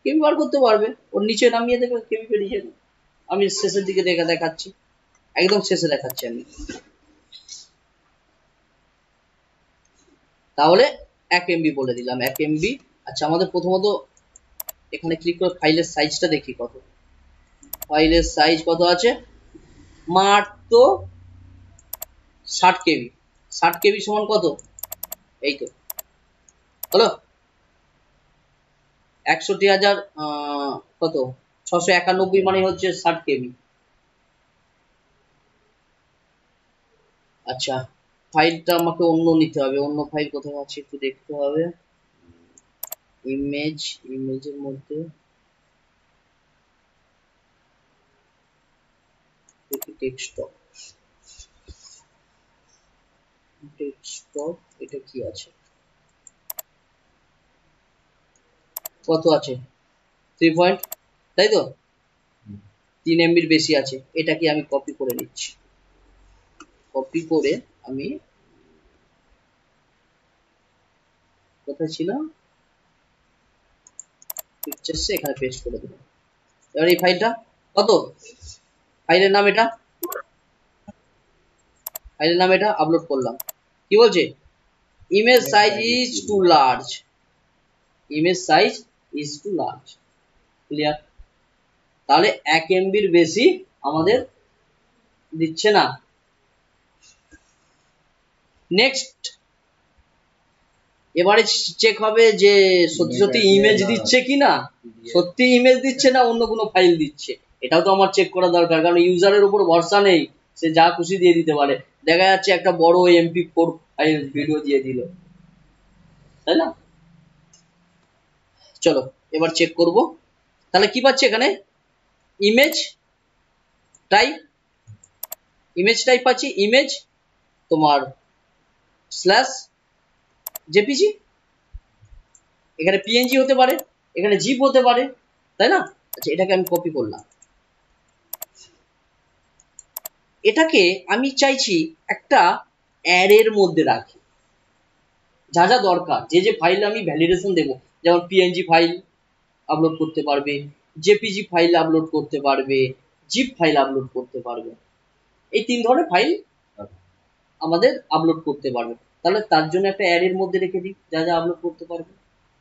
কেবি বার করতে পারবে, ওর নিচে নামিয়ে দেবে কেবি বেরিয়ে যাবে। আমি শেষের দিকে দেখাচ্ছি, একদম শেষে দেখাচ্ছি আমি, তাহলে 1 এমবি বলে দিলাম 1 এমবি। আচ্ছা আমাদের প্রথমত এখানে ক্লিক করে ফাইলের সাইজটা দেখি কত, ফাইলের সাইজ কত আছে? মাত্র 60 কেবি। 60 কেবি সমান কত? এই তো হলো 61,000 কত 691 মানে হচ্ছে 60 কেবি। আচ্ছা, ফাইলটা আমাকে অন্য নিতে হবে। অন্য ফাইল কোথায় আছে একটু দেখতে হবে। ইমেজের মধ্যে ডেস্কটপ এটা কি আছে? কত আছে? 3 পয়েন্ট, তাই তো? 3 এমবির বেশি আছে। এটাকে আমি কপি করে নিচ্ছি। কপি করে আমি কোথায় ছিলাম, পিকচার্সে এখানে পেস্ট করে দেবো। এবার এই ফাইলটা কত, ফাইলের নাম এটা, আপলোড করলাম। কি বলছে? Image size is too large, image size is too large. Clear? তাহলে 1 এমবির বেশি আমাদের দিচ্ছে না। নেক্সট, এবারে চেক হবে যে সত্যি সত্যি ইমেজ দিচ্ছে কিনা, সত্যি ইমেজ দিচ্ছে না অন্য কোনো ফাইল দিচ্ছে। এটাও তো আমার চেক করা দরকার, কারণ ইউজারের উপর ভরসা নেই, সে যা খুশি দিয়ে দিতে পারে। দেখা যাচ্ছে একটা বড় MP4 ফাইল ভিডিও দিয়ে দিল, তাই না? চলো এবার চেক করব। তাহলে কি পাচ্ছি এখানে? ইমেজ টাইপ পাচ্ছি, ইমেজ তোমার স্ল্যাশ জেপিজি, এখানে পিএনজি হতে পারে, এখানে জিপ হতে পারে, তাই না? আচ্ছা, এটাকে আমি কপি করলাম। এটাকে আমি চাইছি একটা অ্যারের মধ্যে রাখি। যা যা দরকার, যে ফাইল আমি ভ্যালিডেশন দেব, যেমন পিএনজি ফাইল আপলোড করতে পারবে, জেপিজি ফাইল আপলোড করতে পারবে, জিপ ফাইল আপলোড করতে পারবে। এই 3 ধরনের ফাইল আমাদের আপলোড করতে পারবে। তাহলে তার জন্য একটা অ্যারের মধ্যে রেখে দিই যা যা আপলোড করতে পারবে,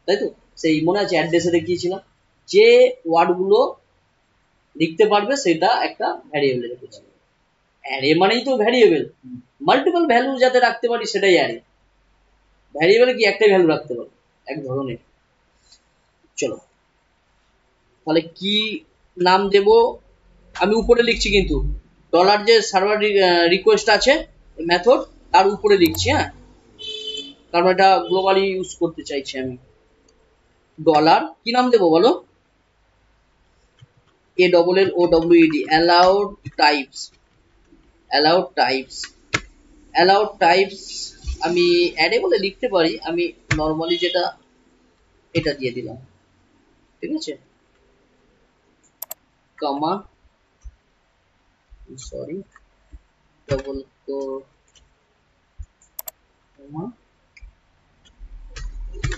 তাই তো? সেই মনে আছে অ্যাড্রেসে দেখিয়েছিলাম, যে ওয়ার্ডগুলো লিখতে পারবে সেটা একটা ভ্যারিয়েবলে রেখেছিলাম। অ্যারে মানেই তো ভ্যারিয়েবল, মাল্টিপল ভ্যালু যাতে রাখতে পারি সেটাই অ্যারে। ভ্যারিয়েবলে কি একটাই ভ্যালু রাখতে পারি, এক ধরনের। চলো তাহলে কি নাম দেব, আমি উপরে লিখছি কিন্তু ডলার যে সার্ভার রিকোয়েস্ট আছে মেথড, তার উপরে লিখছি। হ্যাঁ, কারণ এটা গ্লোবালি ইউজ করতে চাইছি আমি। ডলার কি নাম দেবো বলো? ALLOWED, অ্যালাউড টাইপস আমি অ্যারে বলে লিখতে পারি। আমি নর্মালি যেটা এটা দিয়ে দিলাম, ঠিক আছে? কমা, সরি, ডবল কমা,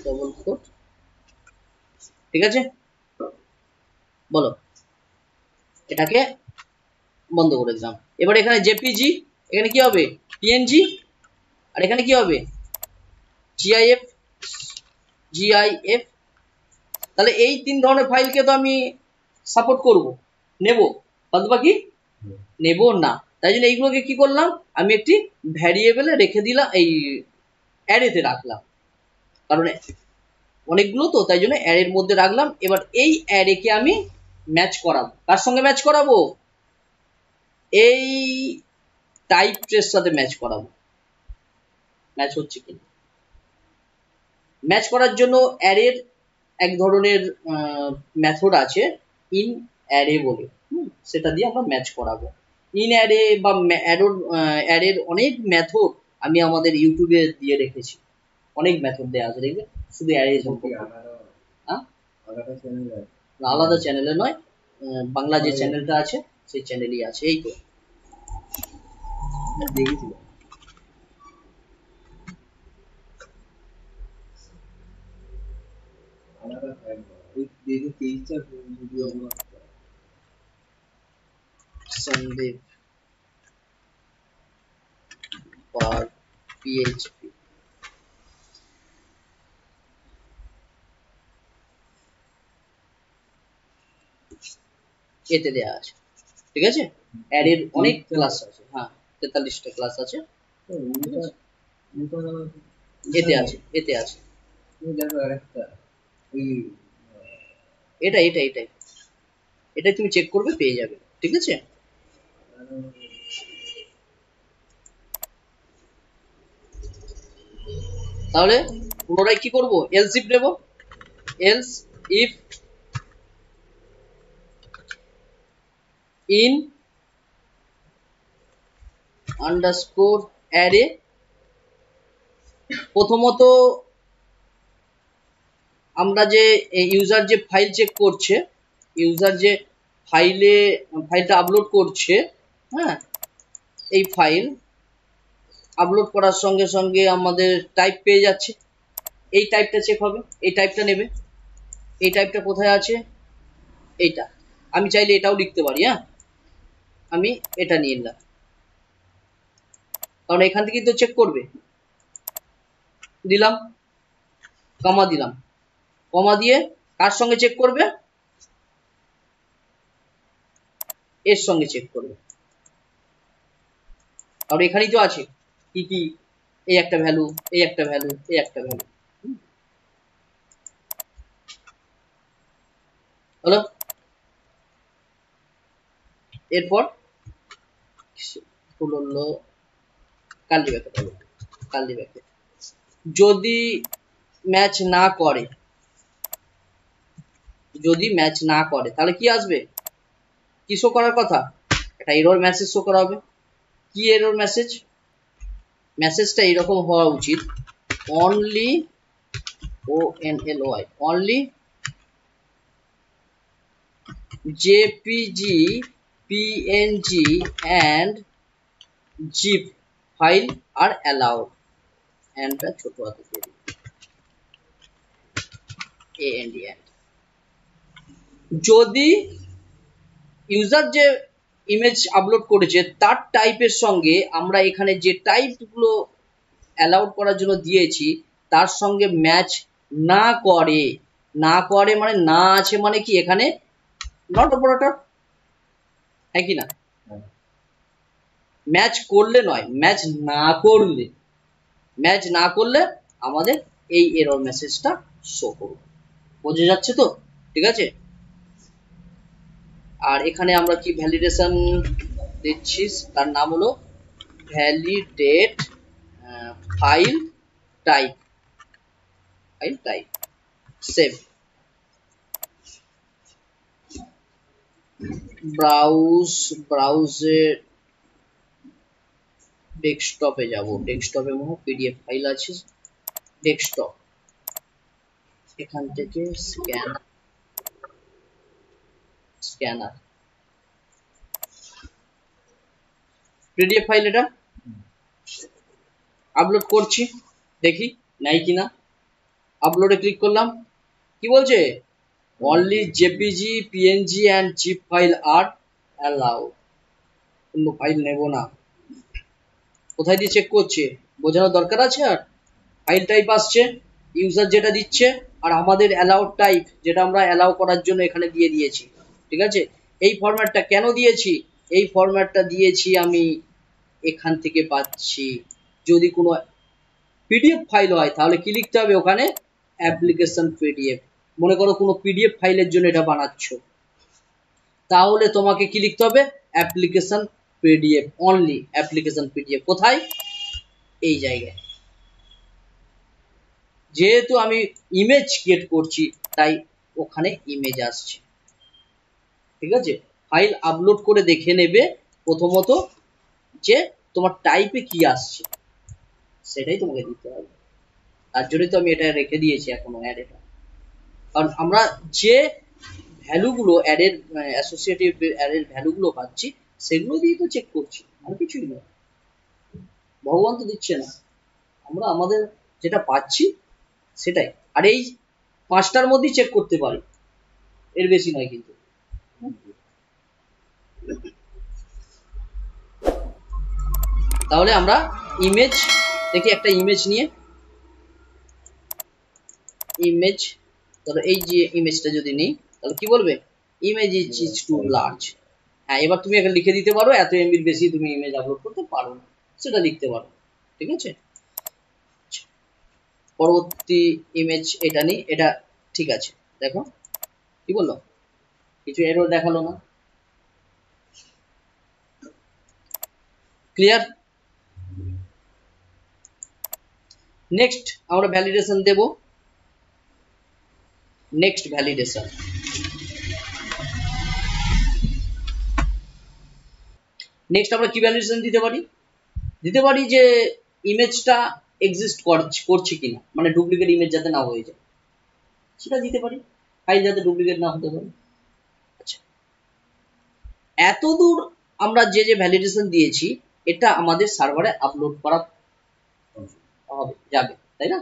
ডবল কোট, ঠিক আছে? বলো, এটাকে বন্ধ করে দিলাম। এবার এখানে জেপিজি, এখানে কি হবে? পিএনজি, আর এখানে কি হবে? জিআইএফ। তাহলে এই 3 ধরনের ফাইলকে তো আমি সাপোর্ট করব, নেব, বাদ বাকি নেব না। তাই জন্য এইগুলোকে কি করলাম, আমি একটি ভ্যারিয়েবলে রেখে দিলাম, এই অ্যারেতে রাখলাম, কারণ অনেকগুলো তো, তাই জন্য অ্যারের মধ্যে রাখলাম। এবার এই অ্যারেকে আমি ম্যাচ করাবো, কার সঙ্গে ম্যাচ করাবো? এই টাইপ ট্রের সাথে ম্যাচ করাবো। ম্যাচ হচ্ছে কি, ম্যাচ করার জন্য অ্যারের এক ধরনের মেথড আছে, ইন অ্যারে বলে, সেটা দিয়ে আমরা ম্যাচ করাবো। ইন অ্যারে বা অ্যারের অনেক মেথড আমি আমাদের ইউটিউবে দিয়ে রেখেছি, অনেক মেথড দেওয়া আছে, দেখবে শুধু অ্যারে সম্পর্কে। আলাদা চ্যানেলে নয়, বাংলা যে চ্যানেলটা আছে সেই চ্যানেলই আছে। এই তো দেখেছিল সন্দীপ পার পিএইচপি। এতে দেয়া আছে, ঠিক আছে। অ্যারের অনেক ক্লাস আছে, হ্যাঁ 43টা ক্লাস আছে, এতে আছে, এতে আছে। এটাই এটাই তুমি চেক করবে, পেয়ে যাবে, ঠিক আছে। তাহলে পুনরায় কি করব, এলস ইফ দেব, else if in underscore array, প্রথমত আমরা যে ইউজার যে ফাইল চেক করছে, ইউজার যে ফাইলটা আপলোড করছে, হ্যাঁ এই ফাইল আপলোড করার সঙ্গে সঙ্গে আমাদের টাইপ পেয়ে যাচ্ছে, এই টাইপটা চেক হবে, এই টাইপটা নেবে, এই টাইপটা কোথায় আছে, এইটা। আমি চাইলে এটাও লিখতে পারি, হ্যাঁ আমি এটা নিয়ে নিলাম, কারণ এখান থেকেই তো চেক করবে। দিলাম, কমা দিলাম, কমা দিয়ে কার সঙ্গে চেক করবে, এর সঙ্গে চেক করবে, কারণ এখানেই তো আছে কি কি, এই একটা ভ্যালু, এই একটা ভ্যালু, এই একটা ভ্যালু, হলো। এরপর হলো কার্লি ব্র্যাকেট হবে, কার্লি ব্র্যাকেট যদি ম্যাচ না করে, যদি ম্যাচ না করে তাহলে কি আসবে, কি শো করার কথা, একটা এরর মেসেজ শো করা হবে। কি এরর মেসেজ, মেসেজটা এরকম হওয়া উচিত, only ONLY only JPG PNG and zip file are allowed, and ছোট হাতে দিয়ে দিই AND, যদি ইউজার যে ইমেজ আপলোড করেছে তার টাইপের সঙ্গে আমরা এখানে যে টাইপগুলো অ্যালাউড করার জন্য দিয়েছি তার সঙ্গে ম্যাচ না করে, না করে মানে না আছে, মানে কি এখানে নট অপারেটর, হ্যাঁ কি না, ম্যাচ করলে নয়, ম্যাচ না করলে, ম্যাচ না করলে আমাদের এই এরর মেসেজটা শো করবে, বোঝা যাচ্ছে তো, ঠিক আছে। আর এখানে আমরা কি ভ্যালিডেশন দিচ্ছি, তার নাম হলো validate file type, file type save, ব্রাউজে ডেস্কটপে যাব, ডেস্কটপে মনে হয় পিডিএফ ফাইল আছে, ডেস্কটপ, এখান থেকে স্ক্যানার পিডিএফ ফাইল, এটা আপলোড করছি, দেখি নাই কিনা, আপলোডে ক্লিক করলাম, কি বলছে, only JPG PNG and zip file are allowed, অন্য ফাইল নেব না। কোথায় দিয়ে চেক করছে বোঝানোর দরকার আছে, আর ফাইল টাইপ আসছে, ইউজার যেটা দিচ্ছে, আর আমাদের অ্যালাউড টাইপ যেটা আমরা অ্যালাউ করার জন্য এখানে দিয়ে দিয়েছি, ঠিক আছে। এই ফরম্যাটটা কেন দিয়েছি, এই ফরম্যাটটা দিয়েছি আমি এখান থেকে পাচ্ছি, যদি কোনো পিডিএফ ফাইল হয় তাহলে কি লিখতে হবে ওখানে, অ্যাপ্লিকেশন পিডিএফ, মনে করো কোনো পিডিএফ ফাইলের জন্য এটা বানাচ্ছ, তাহলে তোমাকে কি লিখতে হবে, application PDF, only application PDF, কোথায়, এই জায়গায়। যেহেতু আমি ইমেজ গেট করছি তাই ওখানে ইমেজ আসছে, ঠিক আছে। ফাইল আপলোড করে দেখে নেবে প্রথমত যে তোমার টাইপে কি আসছে, সেটাই তোমাকে দিতে হবে, তার জন্যই তো আমি এটা রেখে দিয়েছি এখনো অ্যাড, এটা কারণ আমরা যে ভ্যালুগুলো অ্যাডের অ্যাসোসিয়েটিভ অ্যাডের ভ্যালুগুলো পাচ্ছি সেগুলো দিয়ে তো চেক করছি, আর কিছুই নয়, ভগবান তো দিচ্ছে না, আমরা আমাদের যেটা পাচ্ছি সেটাই, আর এই 5টার মধ্যেই চেক করতে পারি, এর বেশি নয় কিন্তু। তাহলে আমরা ইমেজ দেখি, একটা ইমেজ নিয়ে, ইমেজ ধরো এই যে ইমেজটা যদি নেই তাহলে কি বলবে, ইমেজ ইজ টু লার্জ। হ্যাঁ, এবার তুমি এখানে লিখে দিতে পারো এত এমবির বেশি তুমি ইমেজ আপলোড করতে পারো না, সেটা লিখতে পারো। ঠিক আছে, পরবর্তী ইমেজ এটা নিই, এটা ঠিক আছে। দেখো কি বললো, কিছু এরর দেখালো না। ক্লিয়ার? নেক্সট আমরা ভ্যালিডেশন দেব। নেক্সট ভ্যালিডেশন, নেক্সট আমরা কি ভ্যালিডেশন দিতে পারি? দিতে পারি যে ইমেজটা এক্সিস্ট করছে কিনা, মানে ডুপ্লিকেট ইমেজ যাতে না হয়ে যায় সেটা দিতে পারি, ফাইল যাতে ডুপ্লিকেট না হতে পারে। আচ্ছা, এতদূর আমরা যে যে ভ্যালিডেশন দিয়েছি এটা আমাদের সার্ভারে আপলোড করা হবে, যাবে, তাই না?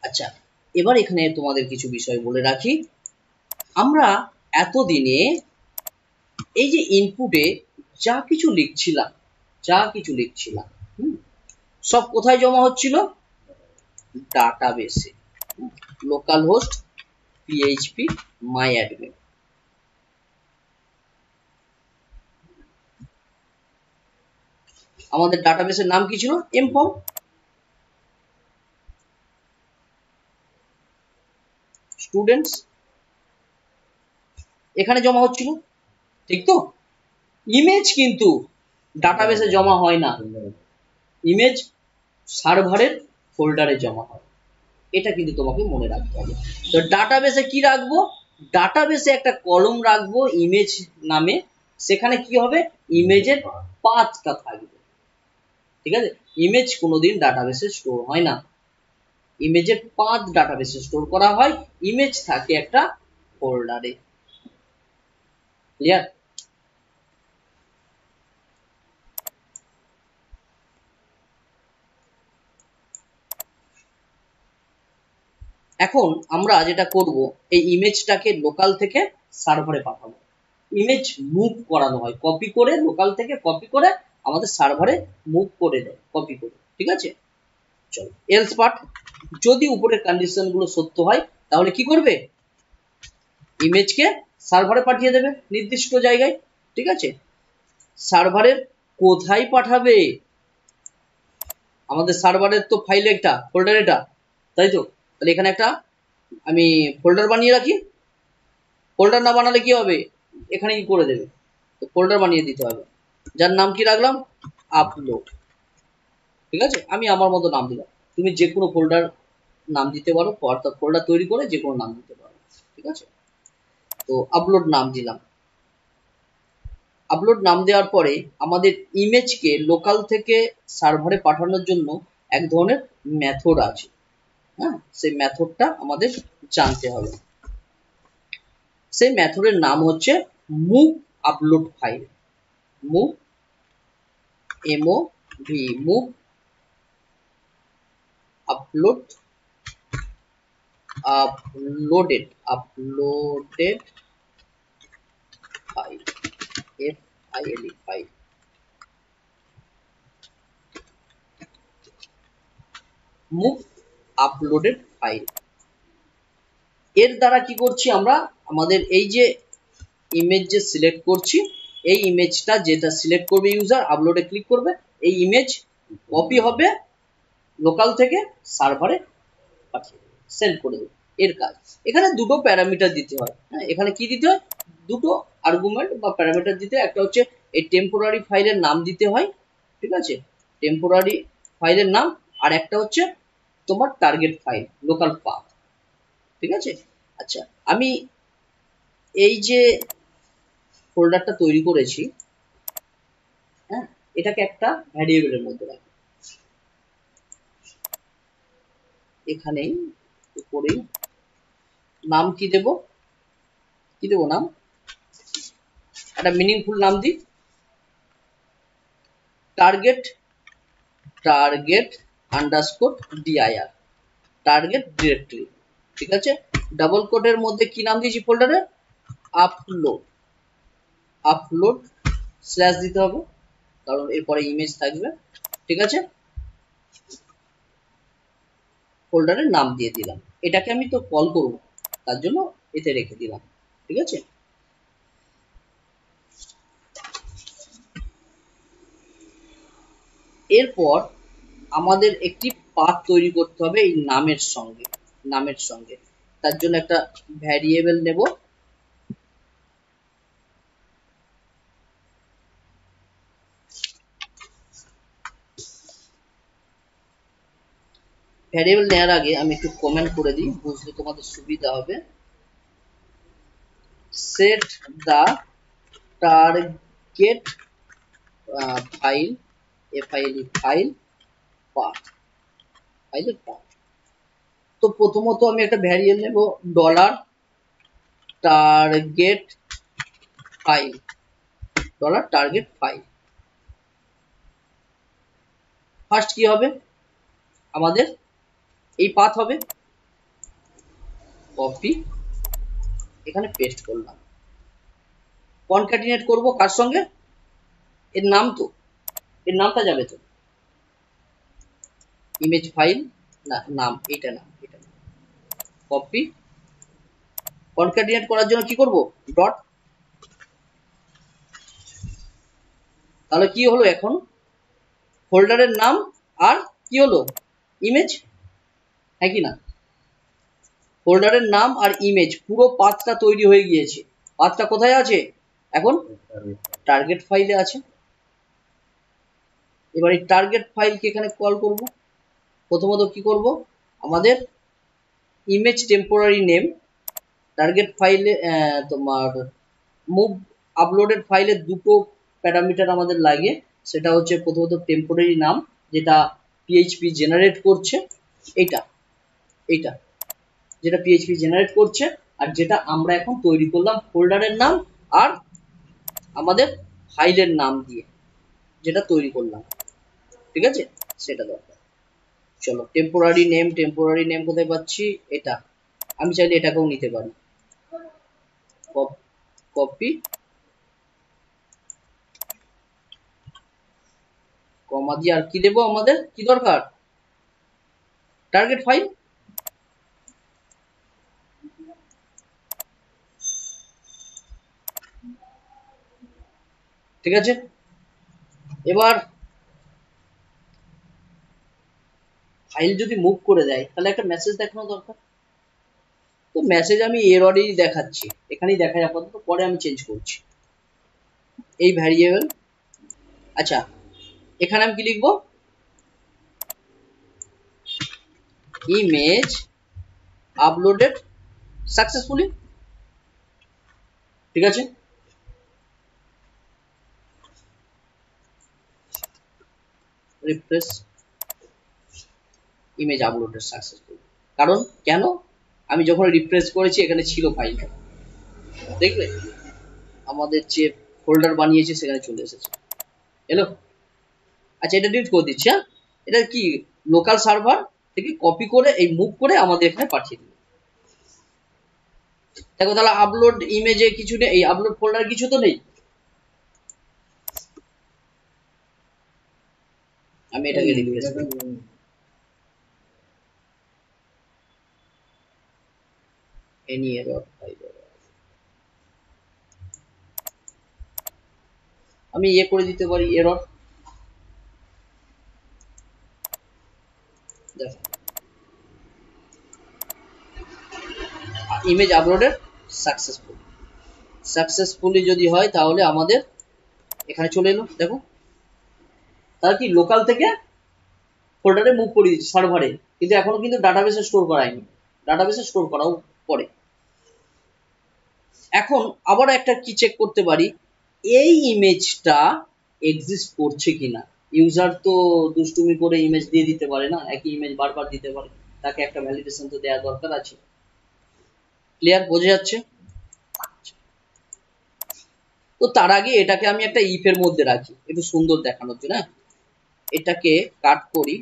আচ্ছা, এবার এখানে তোমাদের কিছু বিষয় বলে রাখি। আমরা এতদিনে এই যে ইনপুটে যা কিছু লিখছিলাম সব কোথায় জমা হচ্ছিল? ডাটাবেসে, লোকাল হোস্ট পিএইচপি মাই অ্যাডমিন। আমাদের ডাটাবেসের নাম কি ছিল? এমফর্ম। স্টুডেন্টস এখানে জমা হচ্ছিল, ঠিক তো? ইমেজ কিন্তু ডাটাবেসে জমা হয় না, ইমেজ সার্ভারের ফোল্ডারে জমা হয়, এটা কিন্তু তোমাকে মনে রাখতে হবে। তো ডাটাবেসে কি রাখবো? ডাটাবেসে একটা কলম রাখবো ইমেজ নামে, সেখানে কি হবে? ইমেজের পাথটা থাকবে। ঠিক আছে, ইমেজ কোনোদিন ডাটাবেসে স্টোর হয় না, ইমেজের পাথ ডাটাবেসে স্টোর করা হয়, ইমেজ থাকে একটা ফোল্ডারে। ক্লিয়ার? এখন আমরা যেটা করব, এই ইমেজটাকে লোকাল থেকে সার্ভারে পাঠাবো। ইমেজ মুভ করানো হয়, কপি করে, লোকাল থেকে কপি করে আমাদের সার্ভারে মুভ করে দেয়, কপি করে। ঠিক আছে, চলো এলস পার্ট। যদি উপরের কন্ডিশন গুলো সত্য হয় তাহলে কি করবে? ইমেজকে সার্ভারে পাঠিয়ে দেবে নির্দিষ্ট জায়গায়। ঠিক আছে, সার্ভারের কোথায় পাঠাবে? আমাদের সার্ভারের তো ফাইল একটা ফোল্ডার এটা, তাই তো? তাহলে এখানে একটা আমি ফোল্ডার বানিয়ে রাখি। ফোল্ডার না বানালে কি হবে? এখানে কি করে দেবে, তো ফোল্ডার বানিয়ে দিতে হবে, যার নাম কি রাখলাম? আপলোড। ঠিক আছে, আমি আমার মতো নাম দিলাম, তুমি যে কোনো ফোল্ডার নাম দিতে পারো, অর্থাৎ ফোল্ডার তৈরি করে যে কোনো নাম দিতে পারো। ঠিক আছে, তো আপলোড নাম দিলাম। আপলোড নাম দেওয়ার পরে আমাদের ইমেজকে লোকাল থেকে সার্ভারে পাঠানোর জন্য এক ধরনের মেথড আছে। হ্যাঁ, সেই মেথডটা আমাদের জানতে হবে। সেই মেথডের নাম হচ্ছে move upload file. Move, MOV, move upload, uploaded file, FILE file. Move uploaded file. এর দ্বারা কি করছি আমরা? আমাদের এই যে ইমেজ যে সিলেক্ট করছি, এই ইমেজটা যেটা সিলেক্ট করবে ইউজার, আপলোডে ক্লিক করবে, এই ইমেজ কপি হবে, লোকাল থেকে সার্ভারে পাঠিয়ে দেবে, সেন্ড করে দেবে। এর কাজ এখানে দুটো প্যারামিটার দিতে হয়। হ্যাঁ, এখানে কি দিতে হয়? দুটো আর্গুমেন্ট বা প্যারামিটার দিতে হয়। একটা হচ্ছে এই টেম্পোরারি ফাইলের নাম দিতে হয়, ঠিক আছে, টেম্পোরারি ফাইলের নাম, আর একটা হচ্ছে তোমার টার্গেট ফাইল, লোকাল পাথ। ঠিক আছে, আচ্ছা, আমি এই যে ফোল্ডারটা তৈরি করেছি, হ্যাঁ, এটাকে একটা ভ্যারিয়েবলের মধ্যে রাখি। এখানেই উপরেই নাম কি দেব? কি দেবো নাম? একটা মিনিংফুল নাম দিই, target, underscore dir, target directory. ঠিক আছে, ডাবল কোটের মধ্যে কি নাম দিয়েছি ফোল্ডারে? আপলোড। আপলোড স্ল্যাশ দিতে হবে, কারণ এরপরে ইমেজ থাকবে। ঠিক আছে, ফোল্ডারের নাম দিয়ে দিলাম। এটাকে আমি তো কল করব, তার জন্য এতে রেখে দিলাম। ঠিক আছে, এরপর আমাদের একটি পাথ তৈরি করতে হবে এই নামের সঙ্গে তার জন্য একটা ভ্যারিয়েবল নেব, ভ্যারিয়েবল নেওয়ার আগে আমি একটু কমেন্ট করে দিই, বুঝতে তোমাদের সুবিধা হবে। সেট দা টার্গেট ফাইল ফাইল পাথ, ফাইলের পাথ। তো প্রথমত আমি একটা ভ্যারিয়েবল নেব ডলার টার্গেট ফাইল, ফার্স্ট কি হবে আমাদের এই পাথ হবে, কপি এখানে পেস্ট করলাম, কনক্যাটিনেট করব কার সঙ্গে, এর নাম, তো এর নামটা যাবে তো ইমেজ ফাইল না নাম, এটা কপি, কনক্যাটিনেট করার জন্য কি করব ডট, তাহলে কি হলো এখন ফোল্ডারের নাম আর কি হলো ইমেজ, হ্যাঁ কি না, ফোল্ডারের নাম আর ইমেজ পুরো পাথটা তৈরি হয়ে গিয়েছে। পাথটা কোথায় আছে এখন, টার্গেট ফাইলে আছে। এবার এই টার্গেট ফাইলকে এখানে কল করব, প্রথমত কি করব আমাদের ইমেজ টেম্পোরারি নেম, টার্গেট ফাইলে তোমার মুভ আপলোডেড ফাইলের দুটো প্যারামিটার আমাদের লাগে, সেটা হচ্ছে প্রথমত টেম্পোরারি নাম যেটা পিএইচপি জেনারেট করছে, এইটা যেটা পিএইচপি জেনারেট করছে, আর যেটা আমরা এখন তৈরি করলাম ফোল্ডারের নাম আর আমাদের ফাইলের নাম দিয়ে যেটা তৈরি করলাম, ঠিক আছে, সেটা দরকার। চলো টেম্পোরারি নেম কোথায় পাচ্ছি, এটা আমি চাইলে এটাকেও নিতে পারি, কপি কমা দিয়ে আর কি দেবো, আমাদের কি দরকার টার্গেট ফাইল, ঠিক আছে। এবার ফাইল যদি মুভ করে দেয় তাহলে একটা মেসেজ দেখানো দরকার, তো মেসেজ আমি এররই দেখাচ্ছি, এখানেই দেখাই আপাতত, পরে আমি চেঞ্জ করছি এই ভ্যারিয়েবল। আচ্ছা এখানে আমি কি লিখবো, ইমেজ আপলোডেড সাকসেসফুলি, ঠিক আছে। রিফ্রেশ, ইমেজ আপলোডেড সাকসেসফুলি, কারণ কেন আমি যখন রিফ্রেশ করেছি এখানে ছিল ফাইলটা, দেখবে আমাদের যে ফোল্ডার বানিয়েছে সেখানে চলে এসেছে, এলো। আচ্ছা এটা ডিলিট করে দিচ্ছি, হ্যাঁ এটা কি লোকাল সার্ভার থেকে কপি করে এই মুভ করে আমাদের এখানে পাঠিয়ে দিবে। দেখো তাহলে আপলোড ইমেজে কিছু নেই, এই আপলোড ফোল্ডার কিছু তো নেই, আমি এটাকে রিফ্রেশ করি, এনি এরর আমি ইয়ে করে দিতে পারি এরর, দেখো ইমেজ আপলোডেড সাকসেসফুলি যদি হয় তাহলে আমাদের এখানে চলে এলো, দেখো তাহলে কি লোকাল থেকে ফোল্ডারে মুভ করে দিচ্ছি সার্ভারে, কিন্তু এখনো কিন্তু ডাটাবেসে স্টোর করায়নি, ডাটাবেসে স্টোর করাও পরে। এখন আবার একটা কি চেক করতে পারি, এই ইমেজটা এক্সিস্ট করছে কিনা, ইউজার তো দুষ্টুমি করে ইমেজ দিয়ে দিতে পারে না, একই ইমেজ বারবার দিতে পারে, তাকে একটা ভ্যালিডেশন তো দেওয়া দরকার আছে, ক্লিয়ার বোঝা যাচ্ছে। তো তার আগে এটাকে আমি একটা ইফ এর মধ্যে রাখি একটু সুন্দর দেখানোর জন্য, এটাকে কাট করি,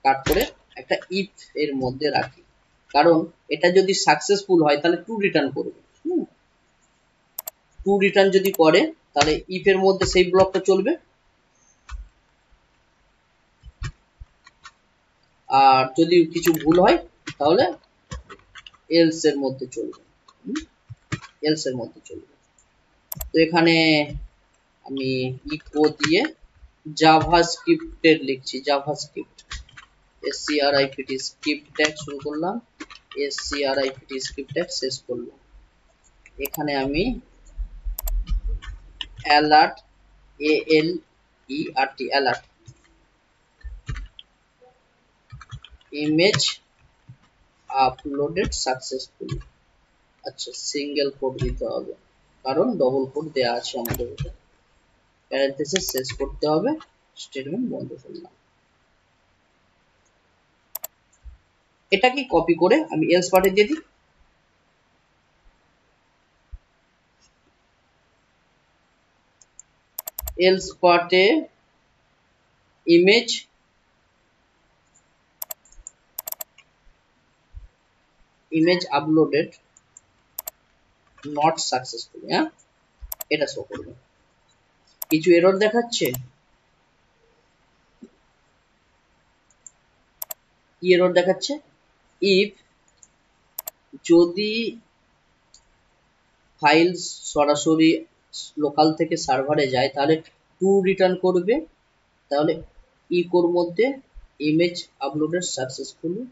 কাট করে একটা ইফ এর মধ্যে রাখি, কারণ এটা যদি সাকসেসফুল হয় তাহলে ট্রু রিটার্ন করবে, ট্রু রিটার্ন যদি করে তাহলে ইফ এর মধ্যে সেই ব্লকটা চলবে, আর যদি কিছু ভুল হয় তাহলে এলস এর মধ্যে চলবে, তো এখানে আমি ইকো দিয়ে জাভাস্ক্রিপ্টের লিখছি, জাভাস্ক্রিপ্ট SCRIPT স্ক্রিপ্ট ট্যাগ শুরু করলাম, SCRIPT স্ক্রিপ্ট ট্যাগ শেষ করলাম। এখানে আমি alert ALERT alert image uploaded successfully. আচ্ছা সিঙ্গেল কোট দিতে হবে কারণ ডবল কোট দেয়া আছে আমাদের উপরে। প্যারেনথেসিস শেষ করতে হবে, স্টেটমেন্ট বন্ধ করলাম। এটা কি কপি করে আমি এলস পার্টে দিয়ে দিই। এলস পার্টে ইমেজ আপলোডেড নট সাকসেসফুলি, হ্যাঁ এটা শো করবে। কিছু এরর দেখাচ্ছে, কি এরর দেখাচ্ছে? ইফ যদি ফাইল সরাসরি লোকাল থেকে সার্ভারে যায় তাহলে টু রিটার্ন করবে, তাহলে ইকোর মধ্যে ইমেজ আপলোডেড সাকসেসফুলি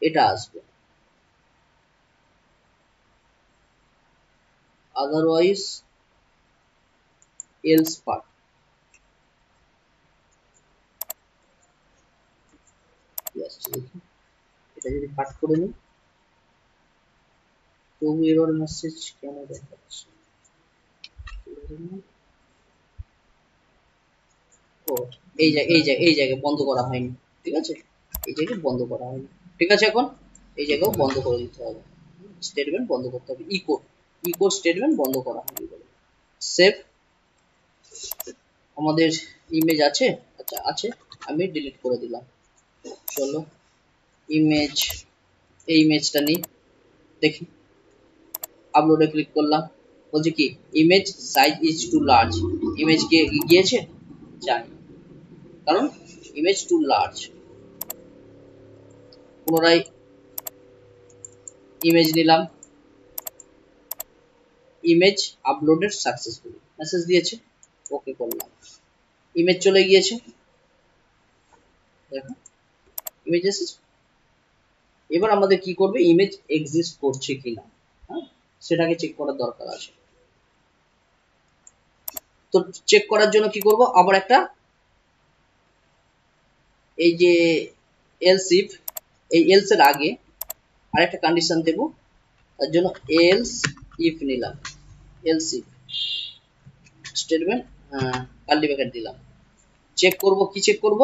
এটা আসবে, আদারওয়াইজ এলস পার্ট। এটা যদি কাট করে নিই তবু এরর মেসেজ কেন দেখাচ্ছে? ও এই জায়গায় বন্ধ করা হয়নি, ঠিক আছে এই জায়গায় বন্ধ করা হয়নি, ঠিক আছে এখন এই জায়গাও বন্ধ করে দিতে হবে, স্টেটমেন্ট বন্ধ করতে হবে, ইকো স্টেটমেন্ট বন্ধ করা হয়নি বলে। সেভ। আমাদের ইমেজ আছে, আচ্ছা আছে, আমি ডিলিট করে দিলাম। চলো ইমেজ, এই ইমেজটা নিই দেখি, আপলোডে ক্লিক করলাম, বলছে কি image size is too large, image গিয়েছে যাই, কারণ ইমেজ টু লার্জ। পুনরায় ইমেজ নিলাম, ইমেজ আপলোডেড সাকসেসফুলি মেসেজ দিয়েছে, ওকে করলাম, ইমেজ চলে গিয়েছে, দেখো ইমেজ এসেছে। এবার আমাদের কি করবে, ইমেজ এক্সিস্ট করছে কিনা, হ্যাঁ সেটাকে চেক করার দরকার আছে। তো চেক করার জন্য কি করব, আবার একটা এই যে এলস ইফ, এই এলস এর আগে আরেকটা কন্ডিশন দেব, তার জন্য এলস ইফ নিলাম, else if statement curly bracket দিলাম। চেক করব, কি চেক করব,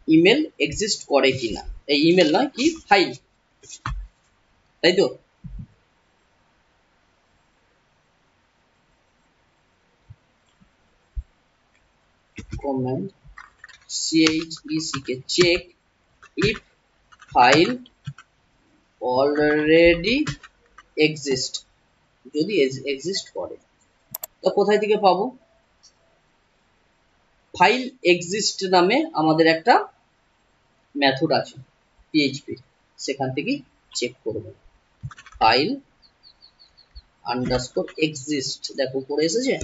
ইমেল এক্সিস্ট করে কিনা, এই ইমেল নয় কি ফাইল, তাই তো comment CHECK check if file already exist, যদি এক্সিস্ট করে। তো কোথায় থেকে পাবো, ফাইল এক্সিস্ট নামে আমাদের একটা মেথড আছে পিএইচপি, সেখান থেকে চেক করব, ফাইল আন্ডারস্কোর এক্সিস্ট, দেখো উপরে এসেছে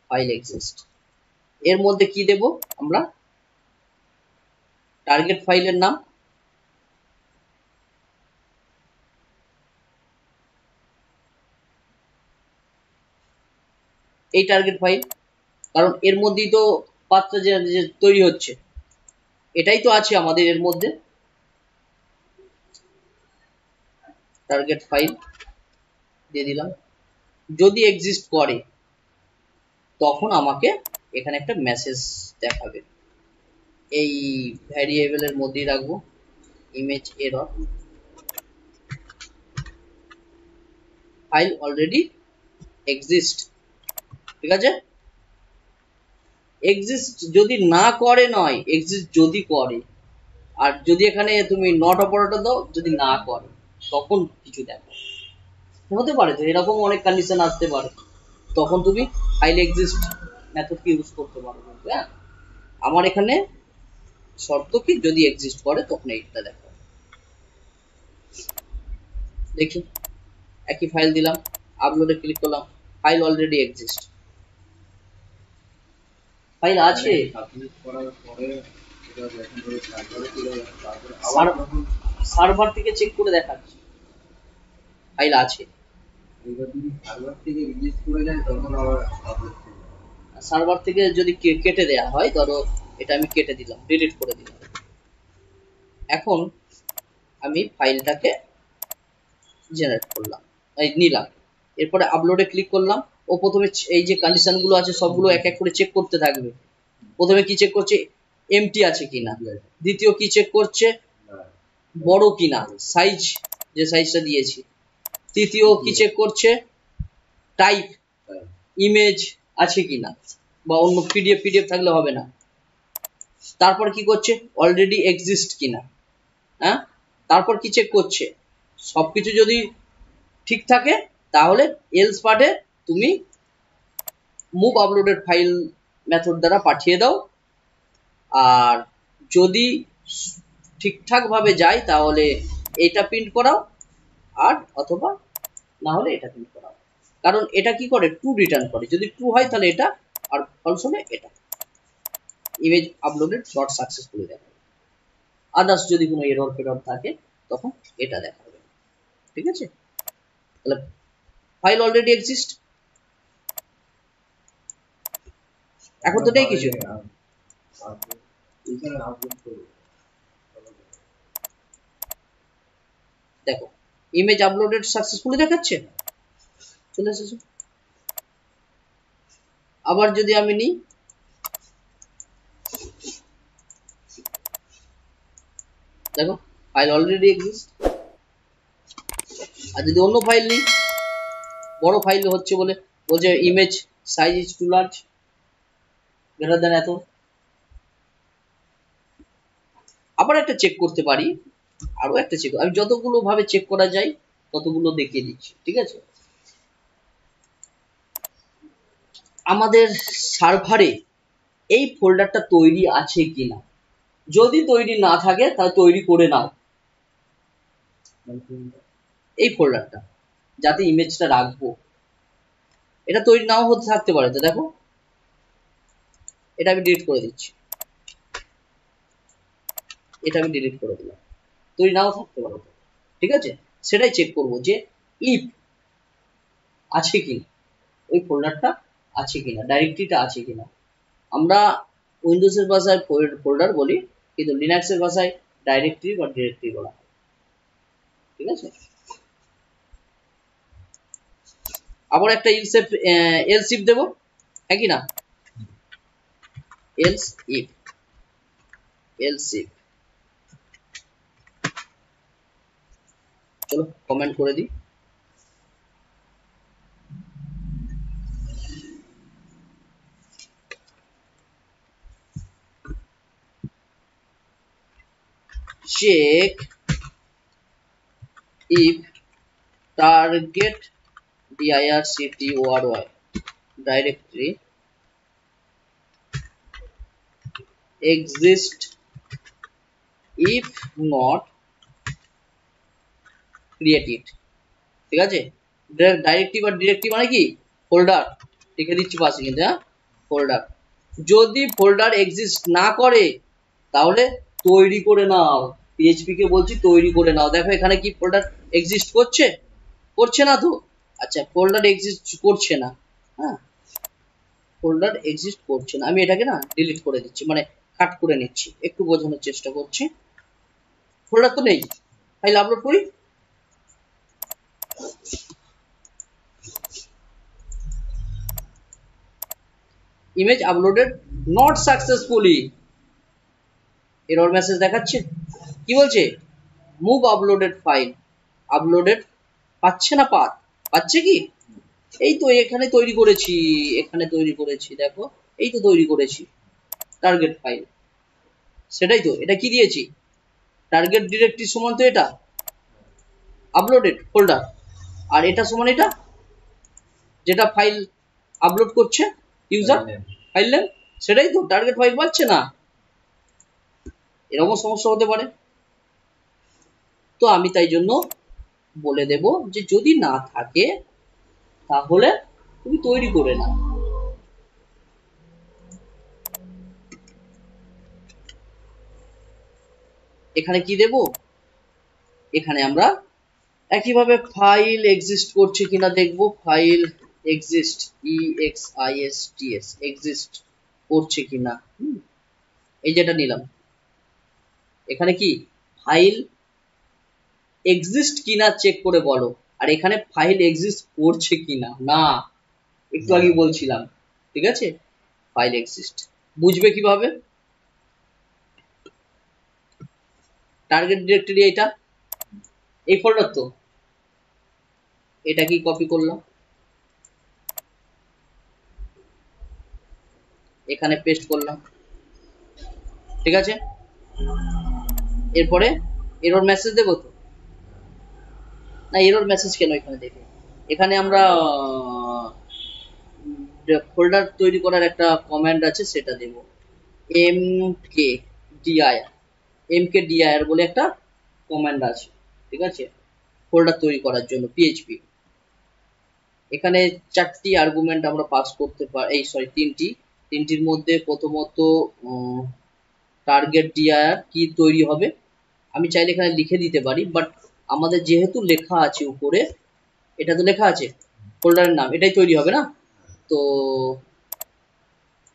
ফাইল এক্সিস্ট। এর মধ্যে কি দেব আমরা, টার্গেট ফাইলের নাম, এই টার্গেট ফাইল, কারণ এর মধ্যেই তো পাথটা যে তৈরি হচ্ছে, এটাই তো আছে আমাদের এর মধ্যে, টার্গেট ফাইল দিয়ে দিলাম। যদি এক্সিস্ট করে তখন আমাকে এখানে একটা মেসেজ দেখাবে, এই ভ্যারিয়েবলের মধ্যেই রাখবো, image error file already exist, ঠিক আছে। এক্সিস্ট যদি না করে নয়, এক্সিস্ট যদি করে, আর যদি এখানে তুমি নট অপারেটর দাও যদি না করে তখন কিছু দেখো, হতে পারে তো এরকম অনেক কন্ডিশন আসতে পারে, তখন তুমি ফাইল এক্সিস্ট মেথডকে ইউজ করতে পারো, কিন্তু হ্যাঁ আমার এখানে শর্ত কি যদি এক্সিস্ট করে তখন এইটা দেখো। দেখি একই ফাইল দিলাম, আপলোডে ক্লিক করলাম, ফাইল অলরেডি এক্সিস্ট, ফাইল আছে, সার্ভার থেকে চেক করে দেখাচ্ছে ফাইল আছে। সার্ভার থেকে যদি কেটে দেয়া হয়, ধরো এটা আমি কেটে দিলাম, ডিলিট করে দিলাম, এখন আমি ফাইলটাকে জেনারেট করলাম, এই নিলাম, এরপরে আপলোডে ক্লিক করলাম। ও প্রথমে এই যে কন্ডিশন গুলো আছে সবগুলো এক এক করে চেক করতে থাকবে। প্রথমে কি চেক করছে, এমটি আছে কিনা, দ্বিতীয় কি চেক করছে, বড় কিনা, সাইজ যে সাইজটা দিয়েছি, তৃতীয় কি চেক করছে, টাইপ ইমেজ আছে কিনা, বা অন্য পিডিএফ থাকলে হবে না। তারপর কি করছে, অলরেডি এক্সিস্ট কিনা, হ্যাঁ। তারপর কি চেক করছে, সবকিছু যদি ঠিক থাকে তাহলে এলস পার্টে তুমি মুভ আপলোডেড ফাইল মেথড দ্বারা পাঠিয়ে দাও, আর যদি ঠিকঠাক ভাবে যায় তাহলে এটা প্রিন্ট করাও, আর অথবা না হলে এটা প্রিন্ট করাও। কারণ এটা কি করে, ট্রু রিটার্ন করে, যদি ট্রু হয় তাহলে এটা, আর ফলস হলে এটা। ইমেজ আপলোডেড ডট সাকসেসফুলি দেখাবে, আদার্স যদি কোনো এরর ফেরর থাকে তখন এটা দেখাবে। ঠিক আছে, তাহলে ফাইল অলরেডি এক্সিস্ট, এখন তো নেই কিছু। দেখো ইমেজ আপলোডেড সাকসেসফুলি দেখাচ্ছে, চলে এসেছে। আবার যদি আমি নিই, দেখো ফাইল অলরেডি এক্সিস্ট। আর যদি অন্য ফাইল নিই, বড় ফাইল হচ্ছে বলে বলছে image size is too large, greater than এত। আবার একটা চেক করতে পারি, আরো একটা চেক, আমি যতগুলো ভাবে চেক করা যায় ততগুলো দেখিয়ে দিচ্ছি। ঠিক আছে, আমাদের সার্ভারে এই ফোল্ডারটা তৈরি আছে কিনা, যদি তৈরি না থাকে তাহলে তৈরি করে নাও এই ফোল্ডারটা, যাতে ইমেজটা রাখবো। এটা তৈরি নাও হতে থাকতে পারে, তো দেখো এটা আমি ডিলিট করে দিচ্ছি, এটা আমি ডিলিট করে দিলাম, তৈরি নাও থাকতে পারে। ঠিক আছে, সেটাই চেক করবো যে ইফ আছে কিনা, ওই ফোল্ডারটা আছে কিনা, ডাইরেক্টরিটা আছে কিনা। আমরা উইন্ডোজের ভাষায় ফোল্ডার বলি, কিন্তু লিনাক্সের ভাষায় ডাইরেক্টরি বা ডিরেক্টরি বলা হয়। ঠিক আছে, আবার একটা এলস ইফ দেবো, হ্যাঁ কি না, এলস ইফ চলো কমেন্ট করে দিই। check if target dirctoroy directory exist, if not create it। ঠিক আছে, ডাইরেক্টরি বা ডিরেক্টরি মানে কি, ফোল্ডার, লিখে দিচ্ছি পাশে কিন্তু, হ্যাঁ ফোল্ডার। যদি ফোল্ডার এক্সিস্ট না করে তাহলে তৈরি করে নাও, পিএইচপি কে বলছি তৈরি করে নাও। দেখো এখানে কি ফোল্ডার এক্সিস্ট করছে, করছে না তো, আচ্ছা ফোল্ডার এক্সিস্ট করছে না, হ্যাঁ ফোল্ডার এক্সিস্ট করছে না, আমি এটাকে না ডিলিট করে দিচ্ছি, মানে কাট করে নিচ্ছি, একটু বোঝানোর চেষ্টা করছি। ফোল্ডার তো নেই, ফাইল আপলোড করি, image uploaded not successfully, error message দেখাচ্ছে। কি বলছে, মুভ আপলোডেড ফাইল, আপলোডেড পাচ্ছে না, পাচ্ছে কি, এই তো এখানে তৈরি করেছি, এখানে তৈরি করেছি, দেখো এই তো তৈরি করেছি টার্গেট ফাইল, সেটাই তো, এটা কি দিয়েছি, টার্গেট ডিরেক্টরি সমান তো এটা আপলোডেড ফোল্ডার, আর এটা সমান এটা যেটা ফাইল আপলোড করছে ইউজার, ফাইল নেম, সেটাই তো, টার্গেট ফাইল পাচ্ছে না, এরকম সমস্যা হতে পারে। তো আমি তাই জন্য বলে দেব যে যদি না থাকে তাহলে তুমি তৈরি করে নাও। এখানে কি দেব, এখানে আমরা একইভাবে ফাইল এক্সিস্ট করছে কিনা দেখব। ফাইল এক্সিস্ট, EXISTS, এক্সিস্ট করছে কিনা, এই যেটা নিলাম, এখানে কি ফাইল এক্সিস্ট কিনা চেক করে বলো। আর এখানে ফাইল এক্সিস্ট করছে কিনা না, একটু আগে বলছিলাম, ঠিক আছে। ফাইল এক্সিস্ট বুঝবে কিভাবে, টার্গেট ডিরেক্টরি এটা, এই ফোল্ডার তো, এটা কি কপি করলাম, এখানে পেস্ট করলাম, ঠিক আছে। এরপরে এরর মেসেজ দেবো তো না, এরর মেসেজ কেন এখানে দেখে, এখানে আমরা ফোল্ডার তৈরি করার একটা কমান্ড আছে, সেটা দেব mkdir বলে একটা কমান্ড আছে, ঠিক আছে, ফোল্ডার তৈরি করার জন্য পিএইচপি। এখানে 4টি আর্গুমেন্ট আমরা পাস করতে পারি, এই সরি তিনটির মধ্যে প্রথমত টার্গেট ডিআর কি তৈরি হবে, আমি চাইলে এখানে লিখে দিতে পারি, বাট আমাদের যেহেতু লেখা আছে উপরে, এটা তো লেখা আছে ফোল্ডারের নাম, এটাই তৈরি হবে না, তো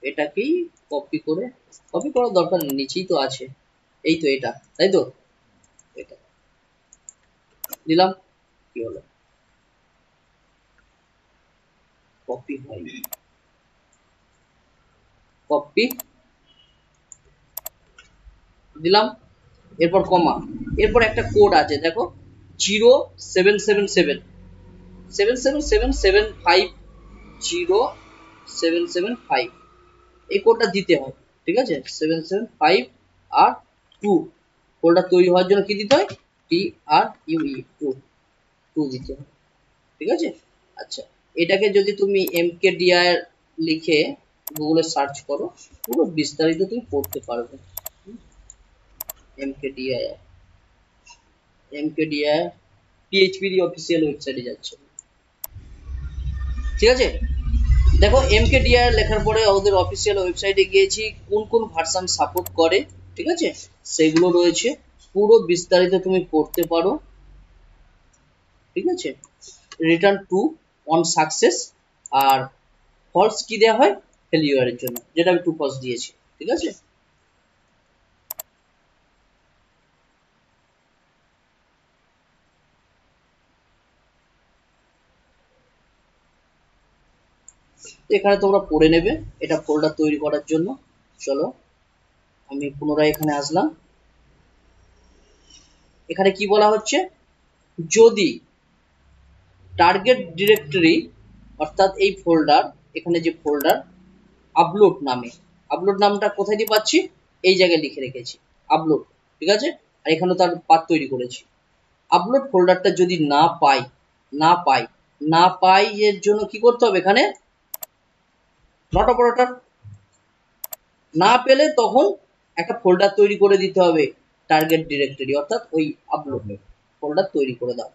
এটাকেই কপি করার দরকার নেই, নিচেই তো আছে, এই তো এটা, তাই তো, এটা দিলাম, কি হলো, কপি হয়নি, কপি দিলাম, এরপর কমা, এরপর একটা কোড আছে দেখো, 07777750775, এই কোডটা দিতে হয়, ঠিক আছে, 775 আর 2, ফোল্ডার তৈরি হওয়ার জন্য কি দিতে হয়, TRUE 2 দিতে হয়, ঠিক আছে। আচ্ছা, এটাকে যদি তুমি mkdir লিখে গুগলে সার্চ করো, পুরো বিস্তারিত তুমি পড়তে পারবে। mkdir PHP অফিসিয়াল ওয়েবসাইটে যাচ্ছে, ঠিক আছে। দেখো mkdir লেখার পরে ওদের অফিসিয়াল ওয়েবসাইটে গিয়েছি, কোন কোন ভার্সন সাপোর্ট করে, ঠিক আছে, সেগুলো রয়েছে, পুরো বিস্তারিত তুমি পড়তে পারো, ঠিক আছে। রিটার্ন টু অন সাকসেস, আর ফলস কি দেওয়া হয় ফেলিওরের জন্য, যেটা আমি টু ফলস দিয়েছি, ঠিক আছে। এখানে তোমরা পড়ে নেবে, এটা ফোল্ডার তৈরি করার জন্য। চলো আমি পুনরায় এখানে আসলাম, এখানে কি বলা হচ্ছে, যদি টার্গেট ডিরেক্টরি অর্থাৎ এই ফোল্ডার, এখানে যে ফোল্ডার আপলোড নামে, আপলোড নামটা কোথায় দিয়ে পাচ্ছি, এই জায়গায় লিখে রেখেছি আপলোড, ঠিক আছে, আর এখানে তার পাথ তৈরি করেছি। আপলোড ফোল্ডারটা যদি না পাই এর জন্য কি করতে হবে, এখানে নট অপারেটর, না পেলে তখন একটা ফোল্ডার তৈরি করে দিতে হবে টার্গেট ডিরেক্টরি, অর্থাৎ ওই আপলোড ফোল্ডার তৈরি করে দাও,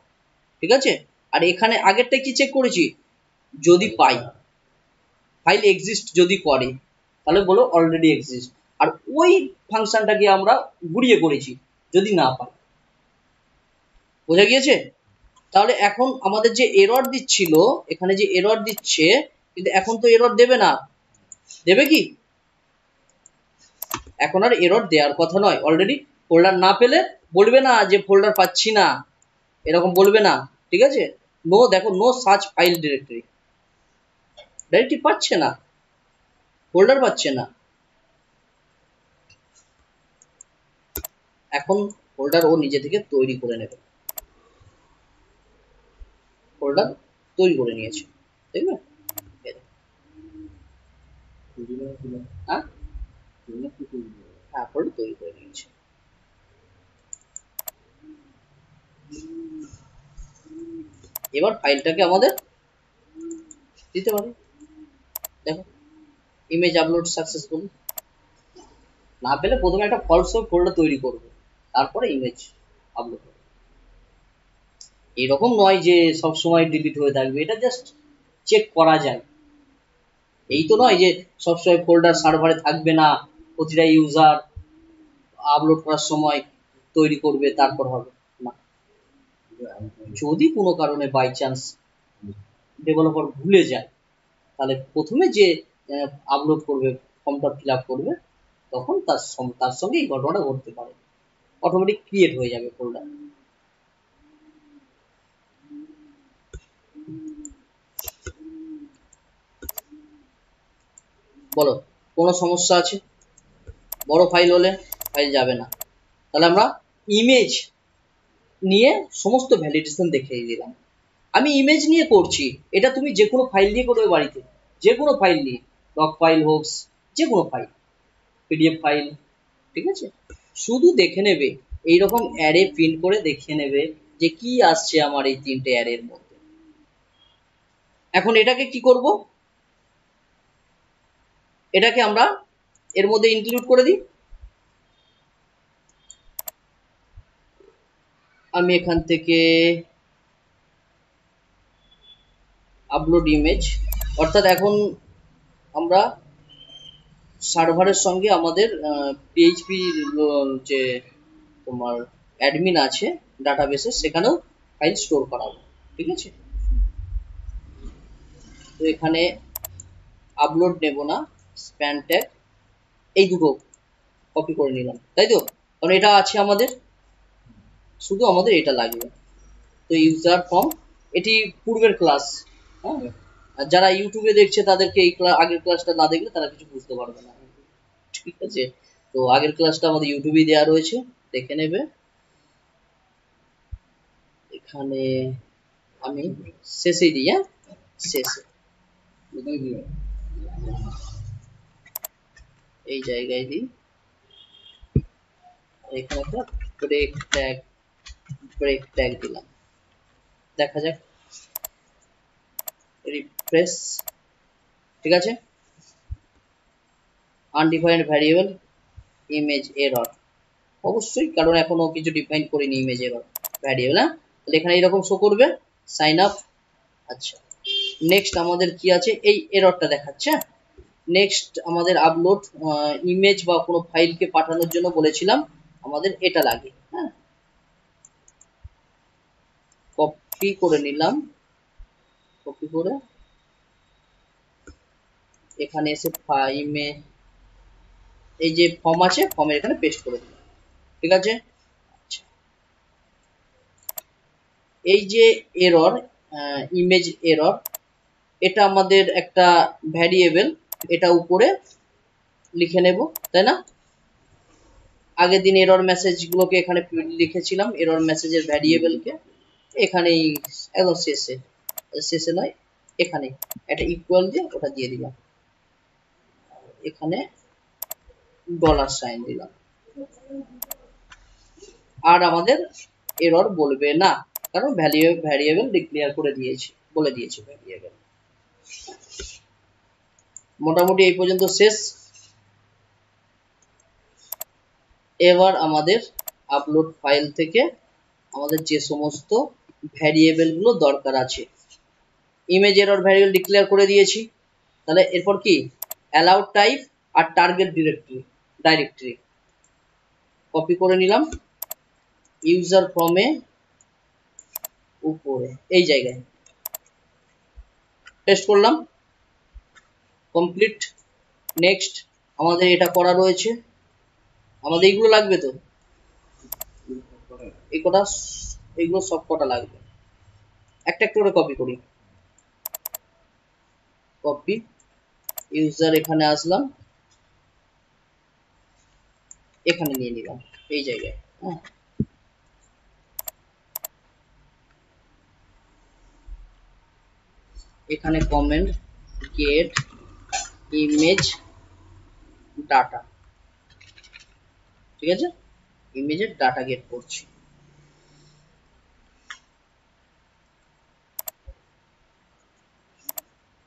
ঠিক আছে। আর এখানে আগেরটা কি চেক করেছি, যদি পাই, ফাইল এক্সিস্ট যদি করে তাহলে বলো অলরেডি এক্সিস্ট, আর ওই ফাংশনটাকে আমরা গুড়িয়ে করেছি যদি না পাই, বোঝা গিয়েছে। তাহলে এখন আমাদের যে এরর দিচ্ছিল, এখানে যে এরর দিচ্ছে, কিন্তু এখন তো এরর দেবে না, দেবে কি, এখন আর এরর দেওয়ার কথা নয়, অলরেডি ফোল্ডার না পেলে বলবে না যে ফোল্ডার পাচ্ছি না, এরকম বলবে না, ঠিক আছে। নো, দেখো no search file directory, directly পাচ্ছে না, ফোল্ডার পাচ্ছে না, এখন ফোল্ডার ও নিজে থেকে তৈরি করে নেবে, ফোল্ডার তৈরি করে নিয়েছে, দেখবে, হ্যাঁ ফোল্ডার তৈরি করে নিয়েছে। এবার ফাইলটাকে আমাদের দিতে পারি, দেখো ইমেজ আপলোড সাকসেসফুল, না পেলে প্রথমে একটা ফলস ফোল্ডার তৈরি করবে, তারপরে ইমেজ আপলোড হবে, এরকম নয় যে সব সময় ডিলিট হয়ে থাকবে, এটা জাস্ট চেক করা যায়। এই তো নয় যে সবসময় ফোল্ডার সার্ভারে থাকবে না, প্রতিটা ইউজার আপলোড করার সময় তৈরি করবে তারপর হবে না। যদি কোনো কারণে বাই চান্স ডেভেলপার ভুলে যায়, তাহলে প্রথমে যে আপলোড করবে, ফর্মটা ফিল আপ করবে, তখন তার সঙ্গে এই ঘটনাটা ঘটতে পারে, অটোমেটিক ক্রিয়েট হয়ে যাবে ফোল্ডার। বলো কোনো সমস্যা আছে? বড় ফাইল হলে ফাইল যাবে না। তাহলে আমরা ইমেজ নিয়ে সমস্ত ভ্যালিডেশন দেখিয়ে দিলাম। আমি ইমেজ নিয়ে করছি, এটা তুমি যে কোনো ফাইল নিয়ে করবে বাড়িতে, যে কোনো ফাইল নিয়ে, ডক ফাইল হোক, যে কোনো ফাইল, পিডিএফ ফাইল, ঠিক আছে। শুধু দেখে নেবে, এইরকম অ্যারে প্রিন্ট করে দেখে নেবে যে কি আসছে আমার এই তিনটে অ্যারের মধ্যে। এখন এটাকে কি করব, এটাকে আমরা এর মধ্যে ইনক্লুড করে দিই। আমি এখান থেকে আপলোড ইমেজ, অর্থাৎ এখন আমরা সার্ভারের সঙ্গে আমাদের পিএইচপি যে তোমার অ্যাডমিন আছে ডাটাবেসে, সেখানেও ফাইল স্টোর করাবো, ঠিক আছে। তো এখানে আপলোড নেব না, স্প্যান ট্যাগ এই দুটো কপি করে নিলাম, তাই তো, কারণ এটা আছে আমাদের, শুধু আমাদের এটা লাগবে। তো ইউজার ফর্ম, এটি পূর্বের ক্লাস, হ্যাঁ, আর যারা ইউটিউবে দেখছে তাদেরকে এই আগের ক্লাসটা না দেখলে তারা কিছু বুঝতে পারবে না, ঠিক আছে। তো আগের ক্লাসটা আমাদের ইউটিউবে দেওয়া রয়েছে, দেখে নেবে। এখানে আমি শেষে দিই, হ্যাঁ শেষে এই জায়গায় দিই, এখানে একটা ব্রেক ট্যাগ দিলাম, দেখা যাক, রিফ্রেশ, ঠিক আছে। আনডিফাইন্ড ভ্যারিয়েবল ইমেজ এরর, অবশ্যই, কারণ এখনো কিছু ডিফাইন করিনি ইমেজ এরর ভ্যারিয়েবল, হ্যাঁ, তাহলে এখানে এরকম শো করবে, সাইন আপ। আচ্ছা, নেক্সট আমাদের কি আছে, এই এররটা দেখাচ্ছে। নেক্সট আমাদের আপলোড ইমেজ বা কোনো ফাইলকে পাঠানোর জন্য বলেছিলাম আমাদের এটা লাগে, হ্যাঁ, কপি করে নিলাম, কপি করে এখানে এসে ফাইমে এই যে ফর্ম আছে, ফর্মের এখানে পেস্ট করে দিলাম, ঠিক আছে। আচ্ছা, এই যে এরর, ইমেজ এরর, এটা আমাদের একটা ভ্যারিয়েবল, এটা উপরে লিখে নেব, তাই না। আগের দিন এরর মেসেজগুলোকে এখানে লিখেছিলাম, এরর মেসেজের ভ্যারিয়েবলকে এখানেই একদম শেষে, শেষে নয় এখানে একটা ইকুয়াল দিয়ে ওটা দিয়ে দিলাম, এখানে ডলার সাইন দিলাম, আর আমাদের এরর বলবে না, কারণ ভ্যারিয়েবল ডিক্লেয়ার করে দিয়েছি, বলে দিয়েছি ভ্যারিয়েবল। মোটামুটি এই পর্যন্ত শেষ। এবার আমাদের আপলোড ফাইল থেকে আমাদের যে সমস্ত ভ্যারিয়েবল গুলো দরকার আছে, ইমেজ এরর ভ্যারিয়েবল ডিক্লেয়ার করে দিয়েছি, তাহলে এরপর কি অ্যালাউড টাইপ আর টার্গেট ডাইরেক্টরি কপি করে নিলাম, ইউজার ফর্মে উপরে এই জায়গায় পেস্ট করলাম, কমপ্লিট। নেক্সট আমাদের এটা করা রয়েছে, আমাদের এইগুলো লাগবে তো, এই কটা, এইগুলো সব কটা লাগবে, একটা একটা করে কপি করি, কপি, ইউজার এখানে আসলাম, এখানে নিয়ে নিলাম এই জায়গায়, হ্যাঁ, এখানে কমেন্ট গেট ইমেজ ডাটা, ঠিক আছে, ইমেজের ডাটা গেট করছি,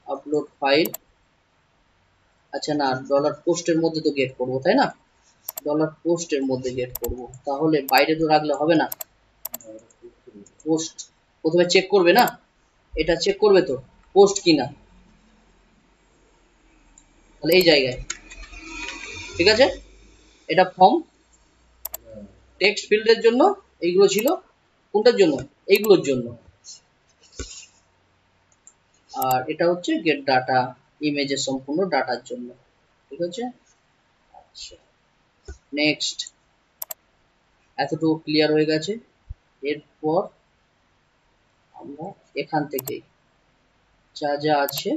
আপলোড ফাইল, আচ্ছা না, ডলার পোস্টের মধ্যে তো গেট করবো, তাই না, ডলার পোস্টের মধ্যে গেট করব, তাহলে বাইরে তো রাখলে হবে না, পোস্ট প্রথমে চেক করবে না, এটা চেক করবে তো পোস্ট কিনা, তাহলে এই জায়গায়, ঠিক আছে, এটা ফর্ম টেক্সট ফিল্ডের জন্য, এইগুলো ছিল কোনটার জন্য, এইগুলোর জন্য। আর এটা হচ্ছে গেট ডাটা, ইমেজের সম্পূর্ণ ডাটার জন্য, ঠিক আছে। আচ্ছা, নেক্সট, এতটুকু ক্লিয়ার হয়ে গেছে। এরপর আমরা এখান থেকে যা যা আছে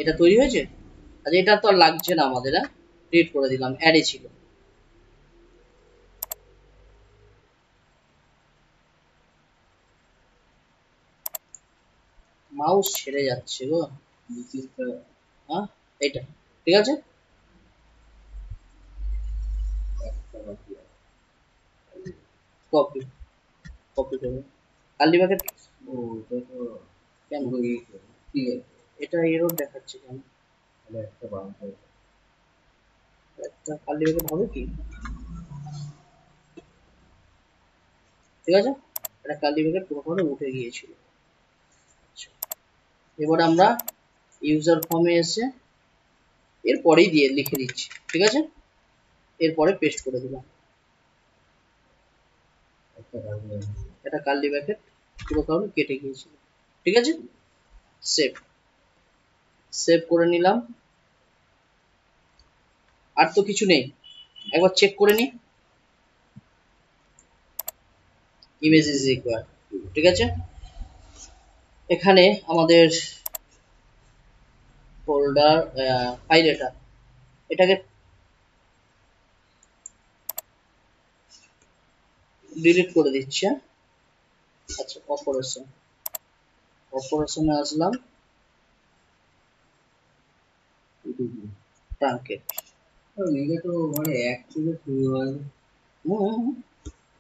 এটা তৈরি হয়েছে। আচ্ছা, এটা তো আর লাগছে না আমাদের, ডিলিট করে দিলাম, অ্যাডে ছিল। মাউস ছেড়ে যাচ্ছে গো, হ্যাঁ এইটা ঠিক আছে। কপি, কপি করবো কার্লি ব্র্যাকেট। ও এটা তো কেন ঠিক আছে, এটা এরর দেখাচ্ছে কেন, একটা কার্লি ব্র্যাকেট হবে কি, ঠিক আছে, এটা কার্লি ব্র্যাকেট পুরোপুরি উঠে গিয়েছিল। এবার আমরা ইউজার ফর্মে এসে এরপরেই দিয়ে লিখে দিচ্ছি, ঠিক আছে, এরপরে পেস্ট করে দিলাম। এটা কার্লি ব্র্যাকেট পুরো কারণে কেটে গিয়েছিল, ঠিক আছে। সেভ, সেভ করে নিলাম। আর তো কিছু নেই, একবার চেক করে নি, ইমেজ ইজ রিকোয়ার্ড, ঠিক আছে। এখানে আমাদের ফোল্ডার ফাইল, এটাকে ডিলিট করে দিচ্ছি। আচ্ছা, অপারেশনে আসলাম, ট্রাঙ্কেট লিখে তো মানে এক থেকে শুরু হয়,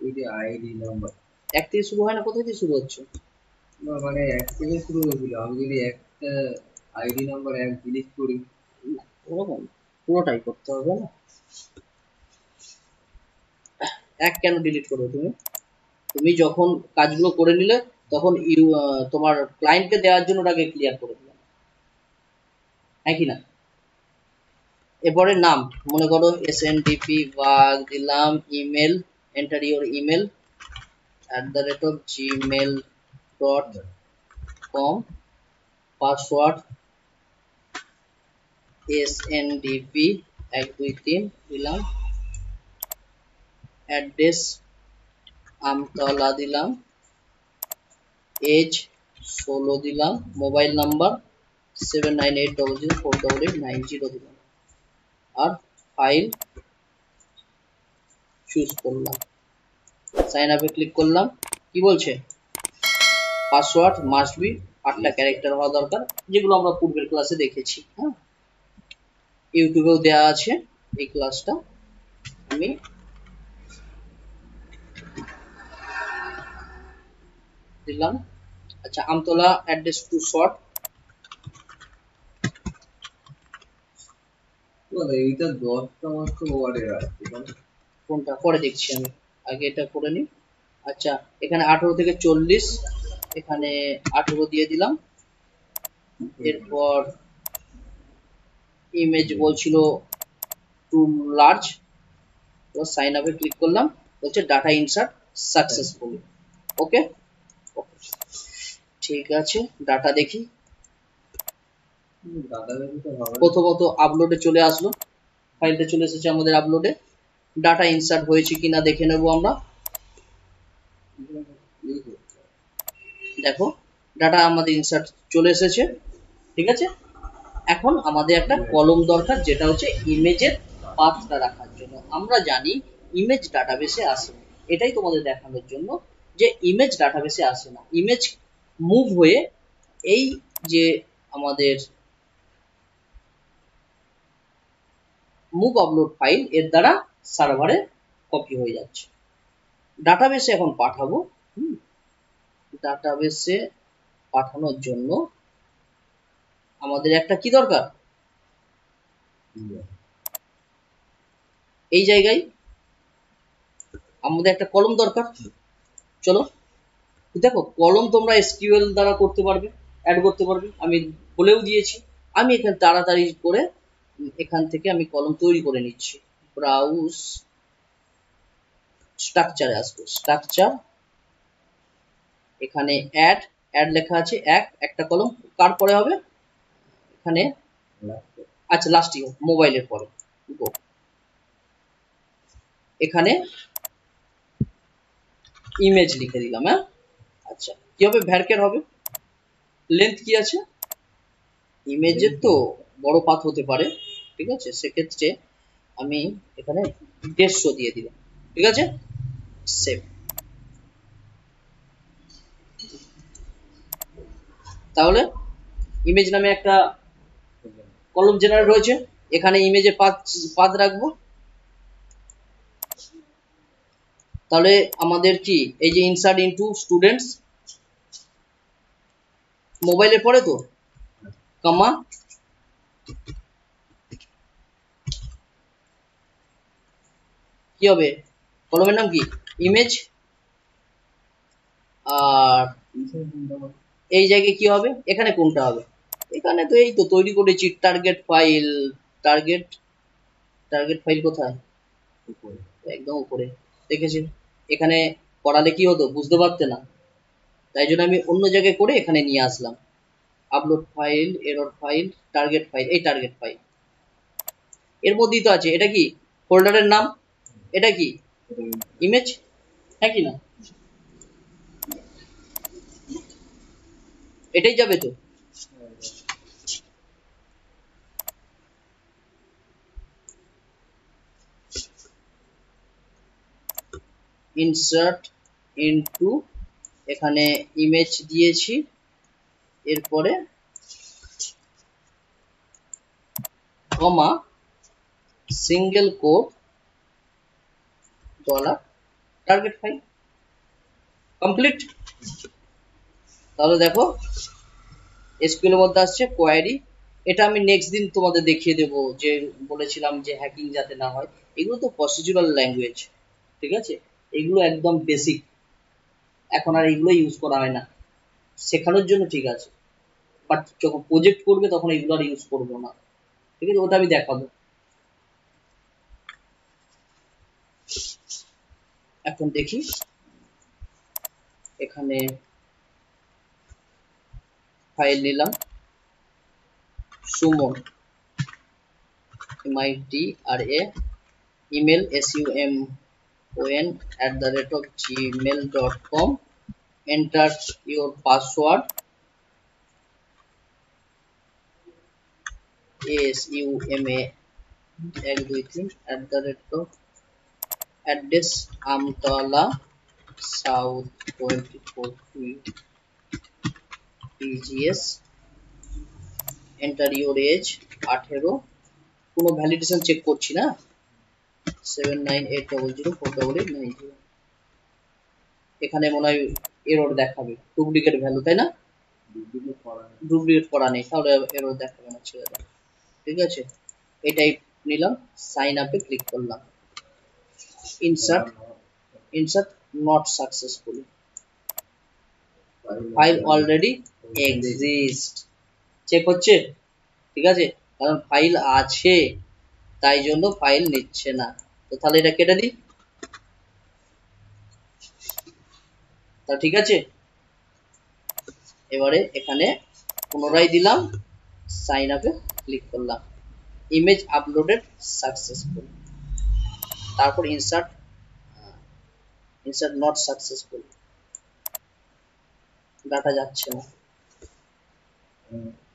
ওইটা আইডি নাম্বার এক থেকে শুরু হয় না, কোথায় থেকে শুরু হচ্ছে, না মানে এক থেকে শুরু হয়েছিল, আমি যদি একটা আইডি নাম্বার এক ডিলিট করি, ওরকম পুরোটাই করতে হবে না, এক কেন ডিলিট করবে তুমি, তুমি যখন কাজগুলো করে নিলে তখন তোমার ক্লায়েন্টকে দেওয়ার জন্য ওটাকে ক্লিয়ার করে দিলাম, হ্যাঁ কি না। এরপরে নাম, মনে করো SNDP বাগ দিলাম, email, enter your email @gmail.com, password SNDP 123 দিলাম, অ্যাড্রেস আমতলা দিলাম, এজ 16 দিলাম, মোবাইল নাম্বার 7980048890 দিলাম, আর ফাইল চুজ করলাম, সাইন আপে ক্লিক করলাম। কি বলছে, পাসওয়ার্ড মাস্ট বি 8টা ক্যারেক্টার হওয়া দরকার, যেগুলো আমরা পূর্বের ক্লাসে দেখেছি। হ্যাঁ, ইউটিউবেও দেওয়া আছে এই ক্লাসটা, আমি দিলাম। আচ্ছা, আমতলা অ্যাড্রেস টু শর্ট, এইটা 10টা মাত্র ওয়ার্ডের আছে, কোনটা পরে দেখছি আমি, আগে এটা করে নিই। আচ্ছা, এখানে 18 থেকে 40, এখানে 18 দিয়ে দিলাম। এরপর ইমেজ বলছিল টু লার্জ, তো সাইন আপে ক্লিক করলাম, বলছে ডাটা ইনসার্ট সাকসেসফুল, ওকে, ঠিক আছে। ডাটা দেখি, প্রথমত আপলোডে চলে আসলো, ফাইলটা চলে এসেছে আমাদের আপলোডে। ডাটা ইনসার্ট হয়েছে কিনা দেখে নেব আমরা, দেখো ডাটা আমাদের ইনসার্ট চলে এসেছে, ঠিক আছে। এখন আমাদের একটা কলম দরকার, যেটা হচ্ছে ইমেজের পাথটা রাখার জন্য। আমরা জানি ইমেজ ডাটাবেসে আসে, এটাই তোমাদের দেখানোর জন্য যে ইমেজ ডাটাবেসে আসে না, ইমেজ মুভ হয়ে এই যে আমাদের মুভ আপলোড ফাইল এর দ্বারা সার্ভারে কপি হয়ে যাচ্ছে। ডাটাবেসে এখন পাঠাবো, ডাটাবেসে পাঠানোর জন্য আমাদের একটা কি দরকার, এই জায়গায় আমাদের একটা কলম দরকার। চলো দেখো, কলম তোমরা এসকিউএল দ্বারা করতে পারবে, অ্যাড করতে পারবে, আমি বলেও দিয়েছি। আমি এখানে তাড়াতাড়ি করে এখান থেকে আমি কলম তৈরি করে নিচ্ছি। ব্রাউজ স্ট্রাকচারে আসবো, স্ট্রাকচার, এখানে অ্যাড, অ্যাড লেখা আছে, একটা কলম কার পরে হবে এখানে, আচ্ছা লাস্টই মোবাইলের পরে, এখানে ইমেজ লিখে দিলাম। হ্যাঁ, আচ্ছা কি হবে, ভ্যারকের হবে, লেন্থ কি আছে, ইমেজের তো বড় পাথ হতে পারে, ঠিক আছে, সেক্ষেত্রে আমি এখানে 150 দিয়ে দিলাম, ঠিক আছে, সেভ। তাহলে ইমেজ নামে একটা কলম জেনারেট হয়েছে, এখানে ইমেজে পাথ রাখবো। তাহলে আমাদের কি এই যে ইনসার্ট ইনটু স্টুডেন্টস, মোবাইলের পরে তো কমা কি হবে, কলমের নাম কি, ইমেজ, আর এই জায়গায় কি হবে, এখানে কোনটা হবে, এখানে তো এই তো তৈরি করেছি টার্গেট ফাইল, টার্গেট ফাইল কোথায়, একদম উপরে দেখেছি। এখানে করালে কি হতো বুঝতে পারতে না, তাই জন্য আমি অন্য জায়গায় করে এখানে নিয়ে আসলাম। Upload file, error file, target file, এই টার্গেট ফাইল এর মধ্যেই তো আছে। এটা কি ফোল্ডারের নাম, এটা কি ইমেজ, হ্যাঁ কি না, এটাই যাবে তো। ইনসার্ট ইনটু, এখানে ইমেজ দিয়েছি, এরপরে comma single quote dollar target file, complete. তাহলে দেখো এসকিউএল এর মধ্যে আসছে কোয়ারি। এটা আমি নেক্সট দিন তোমাদের দেখিয়ে দেব, যে বলেছিলাম যে হ্যাকিং যাতে না হয়। এগুলো তো প্রসিডিউরাল ল্যাঙ্গুয়েজ, ঠিক আছে, এগুলো একদম বেসিক, এখন আর এগুলো ইউজ করা হয় না, শেখানোর জন্য ঠিক আছে, বাট যখন প্রজেক্ট করবে তখন এগুলো আর ইউজ করবো না, ঠিক আছে, ওটা আমি দেখাবো। এখন দেখি এখানে ফাইল নিলাম, Suman MITRA, email SUMON@gmail.com, enter your password SUMA 123 address Amtala south 24 PGS, enter your age 18, কোনো ভ্যালিডেশন চেক করছি না, 7980048890, এখানে মনে হয় এরর দেখাবে, ডুপ্লিকেট ভ্যালু, তাই না, ডুপ্লিকেট করা নেই, তাহলে এরর দেখাবে না, ছেড়ে দাও, ঠিক আছে। এটাই নিলাম, সাইন আপে ক্লিক করলাম, insert not successful, file already exist, check হচ্ছে, ঠিক আছে, কারণ ফাইল আছে তাই জন্য ফাইল নিচ্ছে না। তো তাহলে এটা কেটে দিই, তা ঠিক আছে। এবারে এখানে পুনরায় দিলাম, সাইন আপে ক্লিক করলাম, ইমেজ আপলোডেড সাকসেসফুল, তারপর ইনসার্ট নট সাকসেসফুল, ডাটা যাচ্ছে না,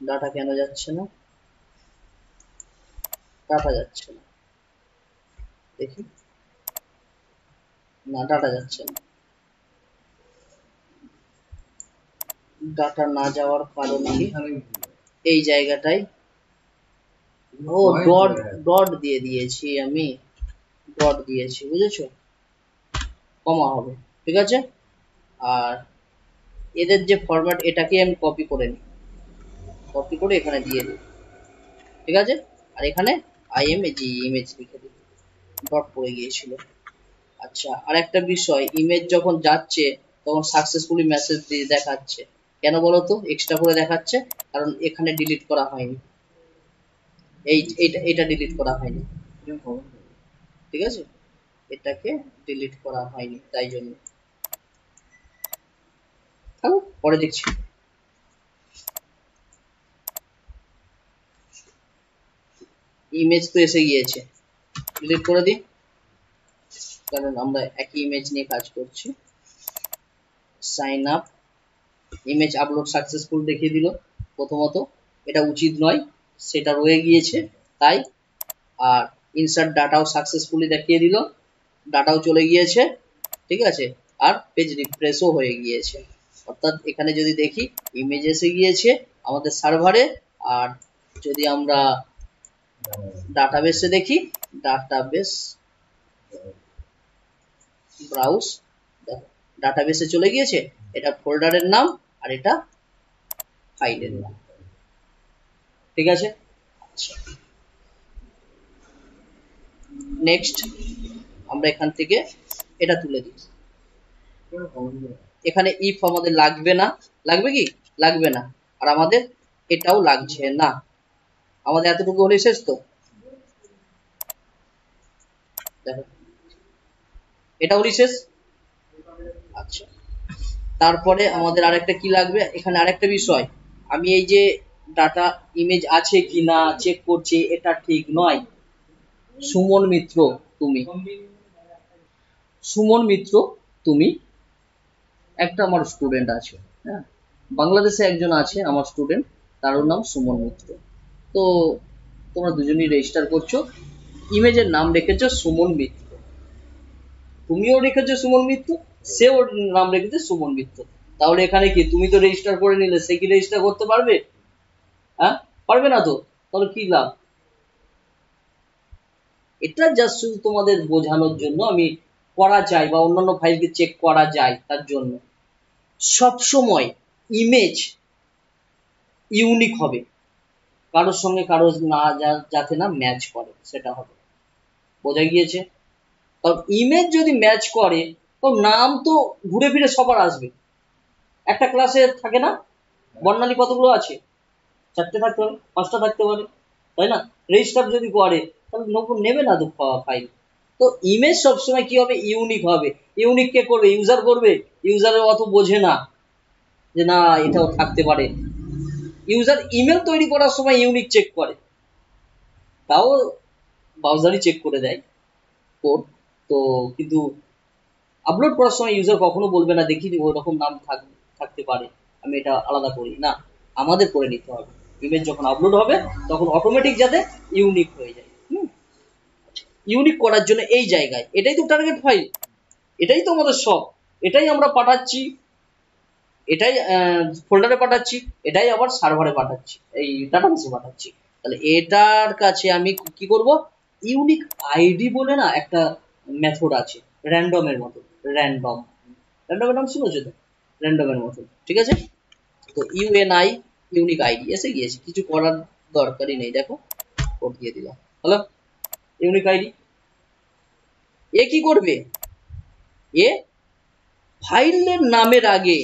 ডাটা কেন যাচ্ছে না, ডাটা যাচ্ছে না, দেখি, না ডাটা যাচ্ছে না, ডাটা না যাওয়ার কারণ কি, এই জায়গাটায় ও ডট দিয়ে দিয়েছি, আমি ডট দিয়েছি, বুঝেছো, কমা হবে, ঠিক আছে। আর এদের যে ফরম্যাট, এটাকে আমি কপি করে নিই, কপি করে এখানে দিয়ে দিই, ঠিক আছে, আর এখানে IMG ইমেজ লিখে দিই, ডট পড়ে গিয়েছিল। আচ্ছা, আর একটা বিষয়, ইমেজ যখন যাচ্ছে তখন সাকসেসফুলি মেসেজ দিয়ে দেখাচ্ছে। কেন বলো তো এক্সট্রা করে দেখাচ্ছে? কারণ এখানে ডিলিট করা হয়নি, এটা ডিলিট করা হয়নি, ঠিক আছে, এটাকে ডিলিট করা হয়নি, তাই জন্য। থাকো, পরে দেখছি। ইমেজ তো এসে গিয়েছে, ডিলিট করে দিই, কারণ আমরা একই ইমেজ নিয়ে কাজ করছি। Sign up, image upload successful দেখিয়ে দিল প্রথমত, এটা উচিত নয়, সেটা রয়ে গিয়েছে তাই। আর ইনসার্ট ডাটাও সাকসেসফুলি দেখিয়ে দিল, ডাটাও চলে গিয়েছে, ঠিক আছে। আর পেজ রিফ্রেশও হয়ে গিয়েছে, অর্থাৎ এখানে যদি দেখি ইমেজ এসে গিয়েছে আমাদের সার্ভারে। আর যদি আমরা ডাটাবেসে দেখি, ডাটাবেস ব্রাউজ, দেখো ডাটাবেসে চলে গিয়েছে, এটা ফোল্ডারের নাম আর এটা ফাইলের নাম, ঠিক আছে। আচ্ছা, নেক্সট আমরা এখান থেকে এটা তুলে দিই। এখানে ইফ আমাদের লাগবে না, লাগবে কি? লাগবে না। আর আমাদের এটাও লাগছে না, আমাদের এতটুকু হলে শেষ তো। দেখো এটা হলে শেষ। আচ্ছা, তারপরে আমাদের আরেকটা কি লাগবে, এখানে আরেকটা বিষয়, আমি এই যে ডাটা ইমেজ আছে কি না চেক করছি, এটা ঠিক নয়। সুমন মিত্র তুমি, সুমন মিত্র তুমি একটা আমার স্টুডেন্ট আছে, হ্যাঁ, বাংলাদেশে একজন আছে আমার স্টুডেন্ট, তার নাম সুমন মিত্র। তো তোমরা দুজনেই রেজিস্টার করছো, ইমেজের নাম রেখেছো সুমন মিত্র, তুমিও রেখেছো সুমন মিত্র, সেও নাম রেখেছে সুমন মিত্র। তাহলে এখানে কি তুমি তো রেজিস্টার করে নিলে, সে কি রেজিস্টার করতে পারবে? হ্যাঁ, পারবে না তো, তাহলে কি লাভ? এটা জাস্ট শুধু তোমাদের বোঝানোর জন্য, আমি করা যায় বা অন্যান্য ফাইলকে চেক করা যায় তার জন্য। সব সময় ইমেজ ইউনিক হবে, কারোর সঙ্গে কারো না যাতে না ম্যাচ করে সেটা হবে, বোঝা গিয়েছে? কারণ ইমেজ যদি ম্যাচ করে তো নাম তো ঘুরে ফিরে সবার আসবে। একটা ক্লাসে থাকে না বর্ণালী কতগুলো আছে, 4টে থাকতে পারে, 5টা থাকতে পারে, তাই না? রেজিস্টার যদি করে তাহলে নেবে না তো ফাইল। তো ইমেজ সবসময় কি হবে, ইউনিক হবে। ইউনিক কে করবে? ইউজার করবে। ইউজারের অত বোঝে না যে না এটাও থাকতে পারে। ইউজার ইমেল তৈরি করার সময় ইউনিক চেক করে, তাও ব্রাউজারই চেক করে দেয় কোড। তো কিন্তু আপলোড করার সময় ইউজার কখনো বলবে না দেখি ওই রকম নাম থাকতে পারে, আমি এটা আলাদা করি না, আমাদের করে নিতে হবে। ইমেজ যখন আপলোড হবে তখন অটোমেটিক যাতে ইউনিক হয়ে যায়। ইউনিক করার জন্য এই জায়গায় এটাই তো টার্গেট ফাইল, এটাই তো আমাদের সব, এটাই আমরা পাঠাচ্ছি, এটাই ফোল্ডারে পাঠাচ্ছি, এটাই আবার সার্ভারে পাঠাচ্ছি, এই ডাটাবেসে পাঠাচ্ছি। তাহলে এটার কাছে আমি কি করব, ইউনিক আইডি বলে না একটা মেথড আছে, র্যান্ডমের মতো, র্যান্ডমের নাম শুনেছো তো, র্যান্ডমের মতো, ঠিক আছে। তো ইউএনআই ইউনিক আইডি এসে গিয়েছে, কিছু করার দরকারই নেই, দেখো কোড দিয়ে দিলাম, হলো ইউনিক আইডি। এ কি করবে, এ ফাইলের নামের আগে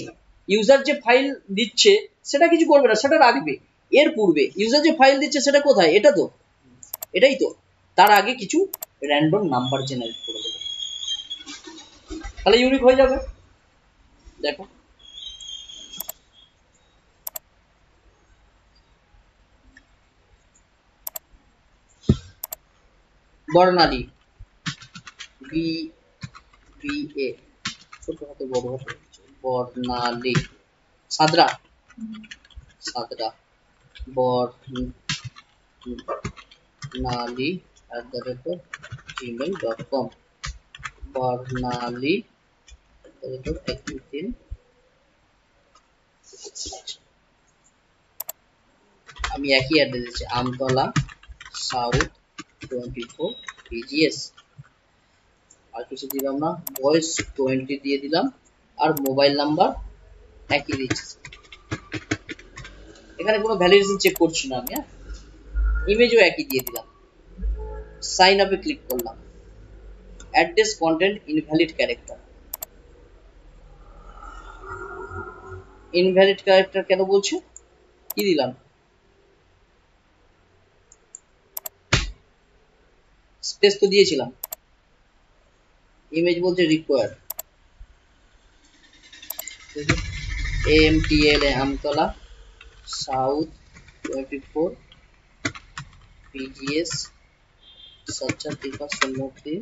ইউজার যে ফাইল দিচ্ছে সেটা কিছু করবে না, সেটা রাখবে। এর পূর্বে ইউজার যে ফাইল দিচ্ছে সেটা কোথায়, এটা তো, এটাই তো, তার আগে কিছু র্যান্ডম নাম্বার জেনারেট করে দেবে, তাহলে ইউনিক হয়ে যাবে। দেখো বর্ণালী, বি বি এ, ছোট হাতে বড় হাতে, বর্ণালী, সাদরা, সাদরা, বর্ণালী @gmail.com, বর্ণালী আমি একই অ্যাড্রেস দিচ্ছি, আমতলা সাউথ 24 BGS। আর কিছু দিলাম না, ভয়েস 20 দিয়ে দিলাম, আর মোবাইল নাম্বার একই দিচ্ছি। এখানে কোনো ভ্যালিডেশন চেক করছি না আমি, হ্যাঁ, ইমেজও একই দিয়ে দিলাম, সাইন আপে ক্লিক করলাম, address content invalid character. Invalid character কেন বলছে? কি দিলাম? স্পেস তো দিয়েছিলাম। ইমেজ বলছে required, AMTL Amtala south 24 PGS সাচ্চা টিকা সম্মুখী।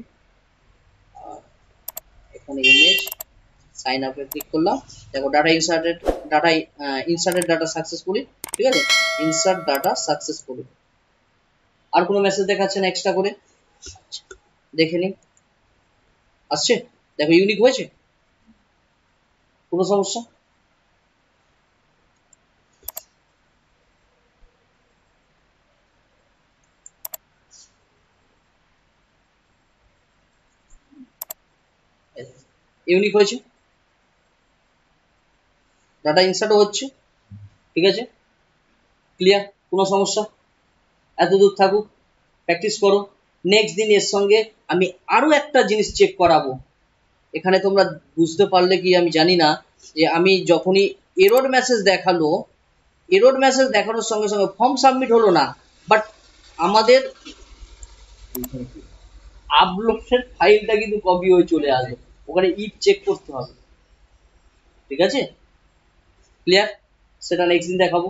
আর এখানে ইমেজ সাইন আপে ক্লিক করলাম, দেখো ডাটা ইনসার্টেড ডাটা সাকসেসফুলি। ঠিক আছে, ইনসার্ট ডাটা সাকসেসফুলি। আর কোনো মেসেজ দেখাচ্ছে না এক্সট্রা করে? দেখে নিন, আসছে, দেখো ইউনিক হয়েছে, কোনো সমস্যা? ইউনিক হয়েছে, ডাটা ইনসার্টও হচ্ছে। ঠিক আছে, ক্লিয়ার, কোনো সমস্যা? এত দূর থাকুক, প্র্যাকটিস করো। নেক্সট দিন এর সঙ্গে আমি আরো একটা জিনিস চেক করাবো। এখানে তোমরা বুঝতে পারলে কি আমি জানি না, যে আমি যখনই এরর মেসেজ দেখালো, এরর মেসেজ দেখানোর সঙ্গে সঙ্গে ফর্ম সাবমিট হলো না, বাট আমাদের আপলোডের ফাইলটা কিন্তু কপি হয়ে চলে আসবে, ওখানে ইফ চেক করতে হবে। ঠিক আছে, ক্লিয়ার, সেটা নেক্সট দিন দেখাবো।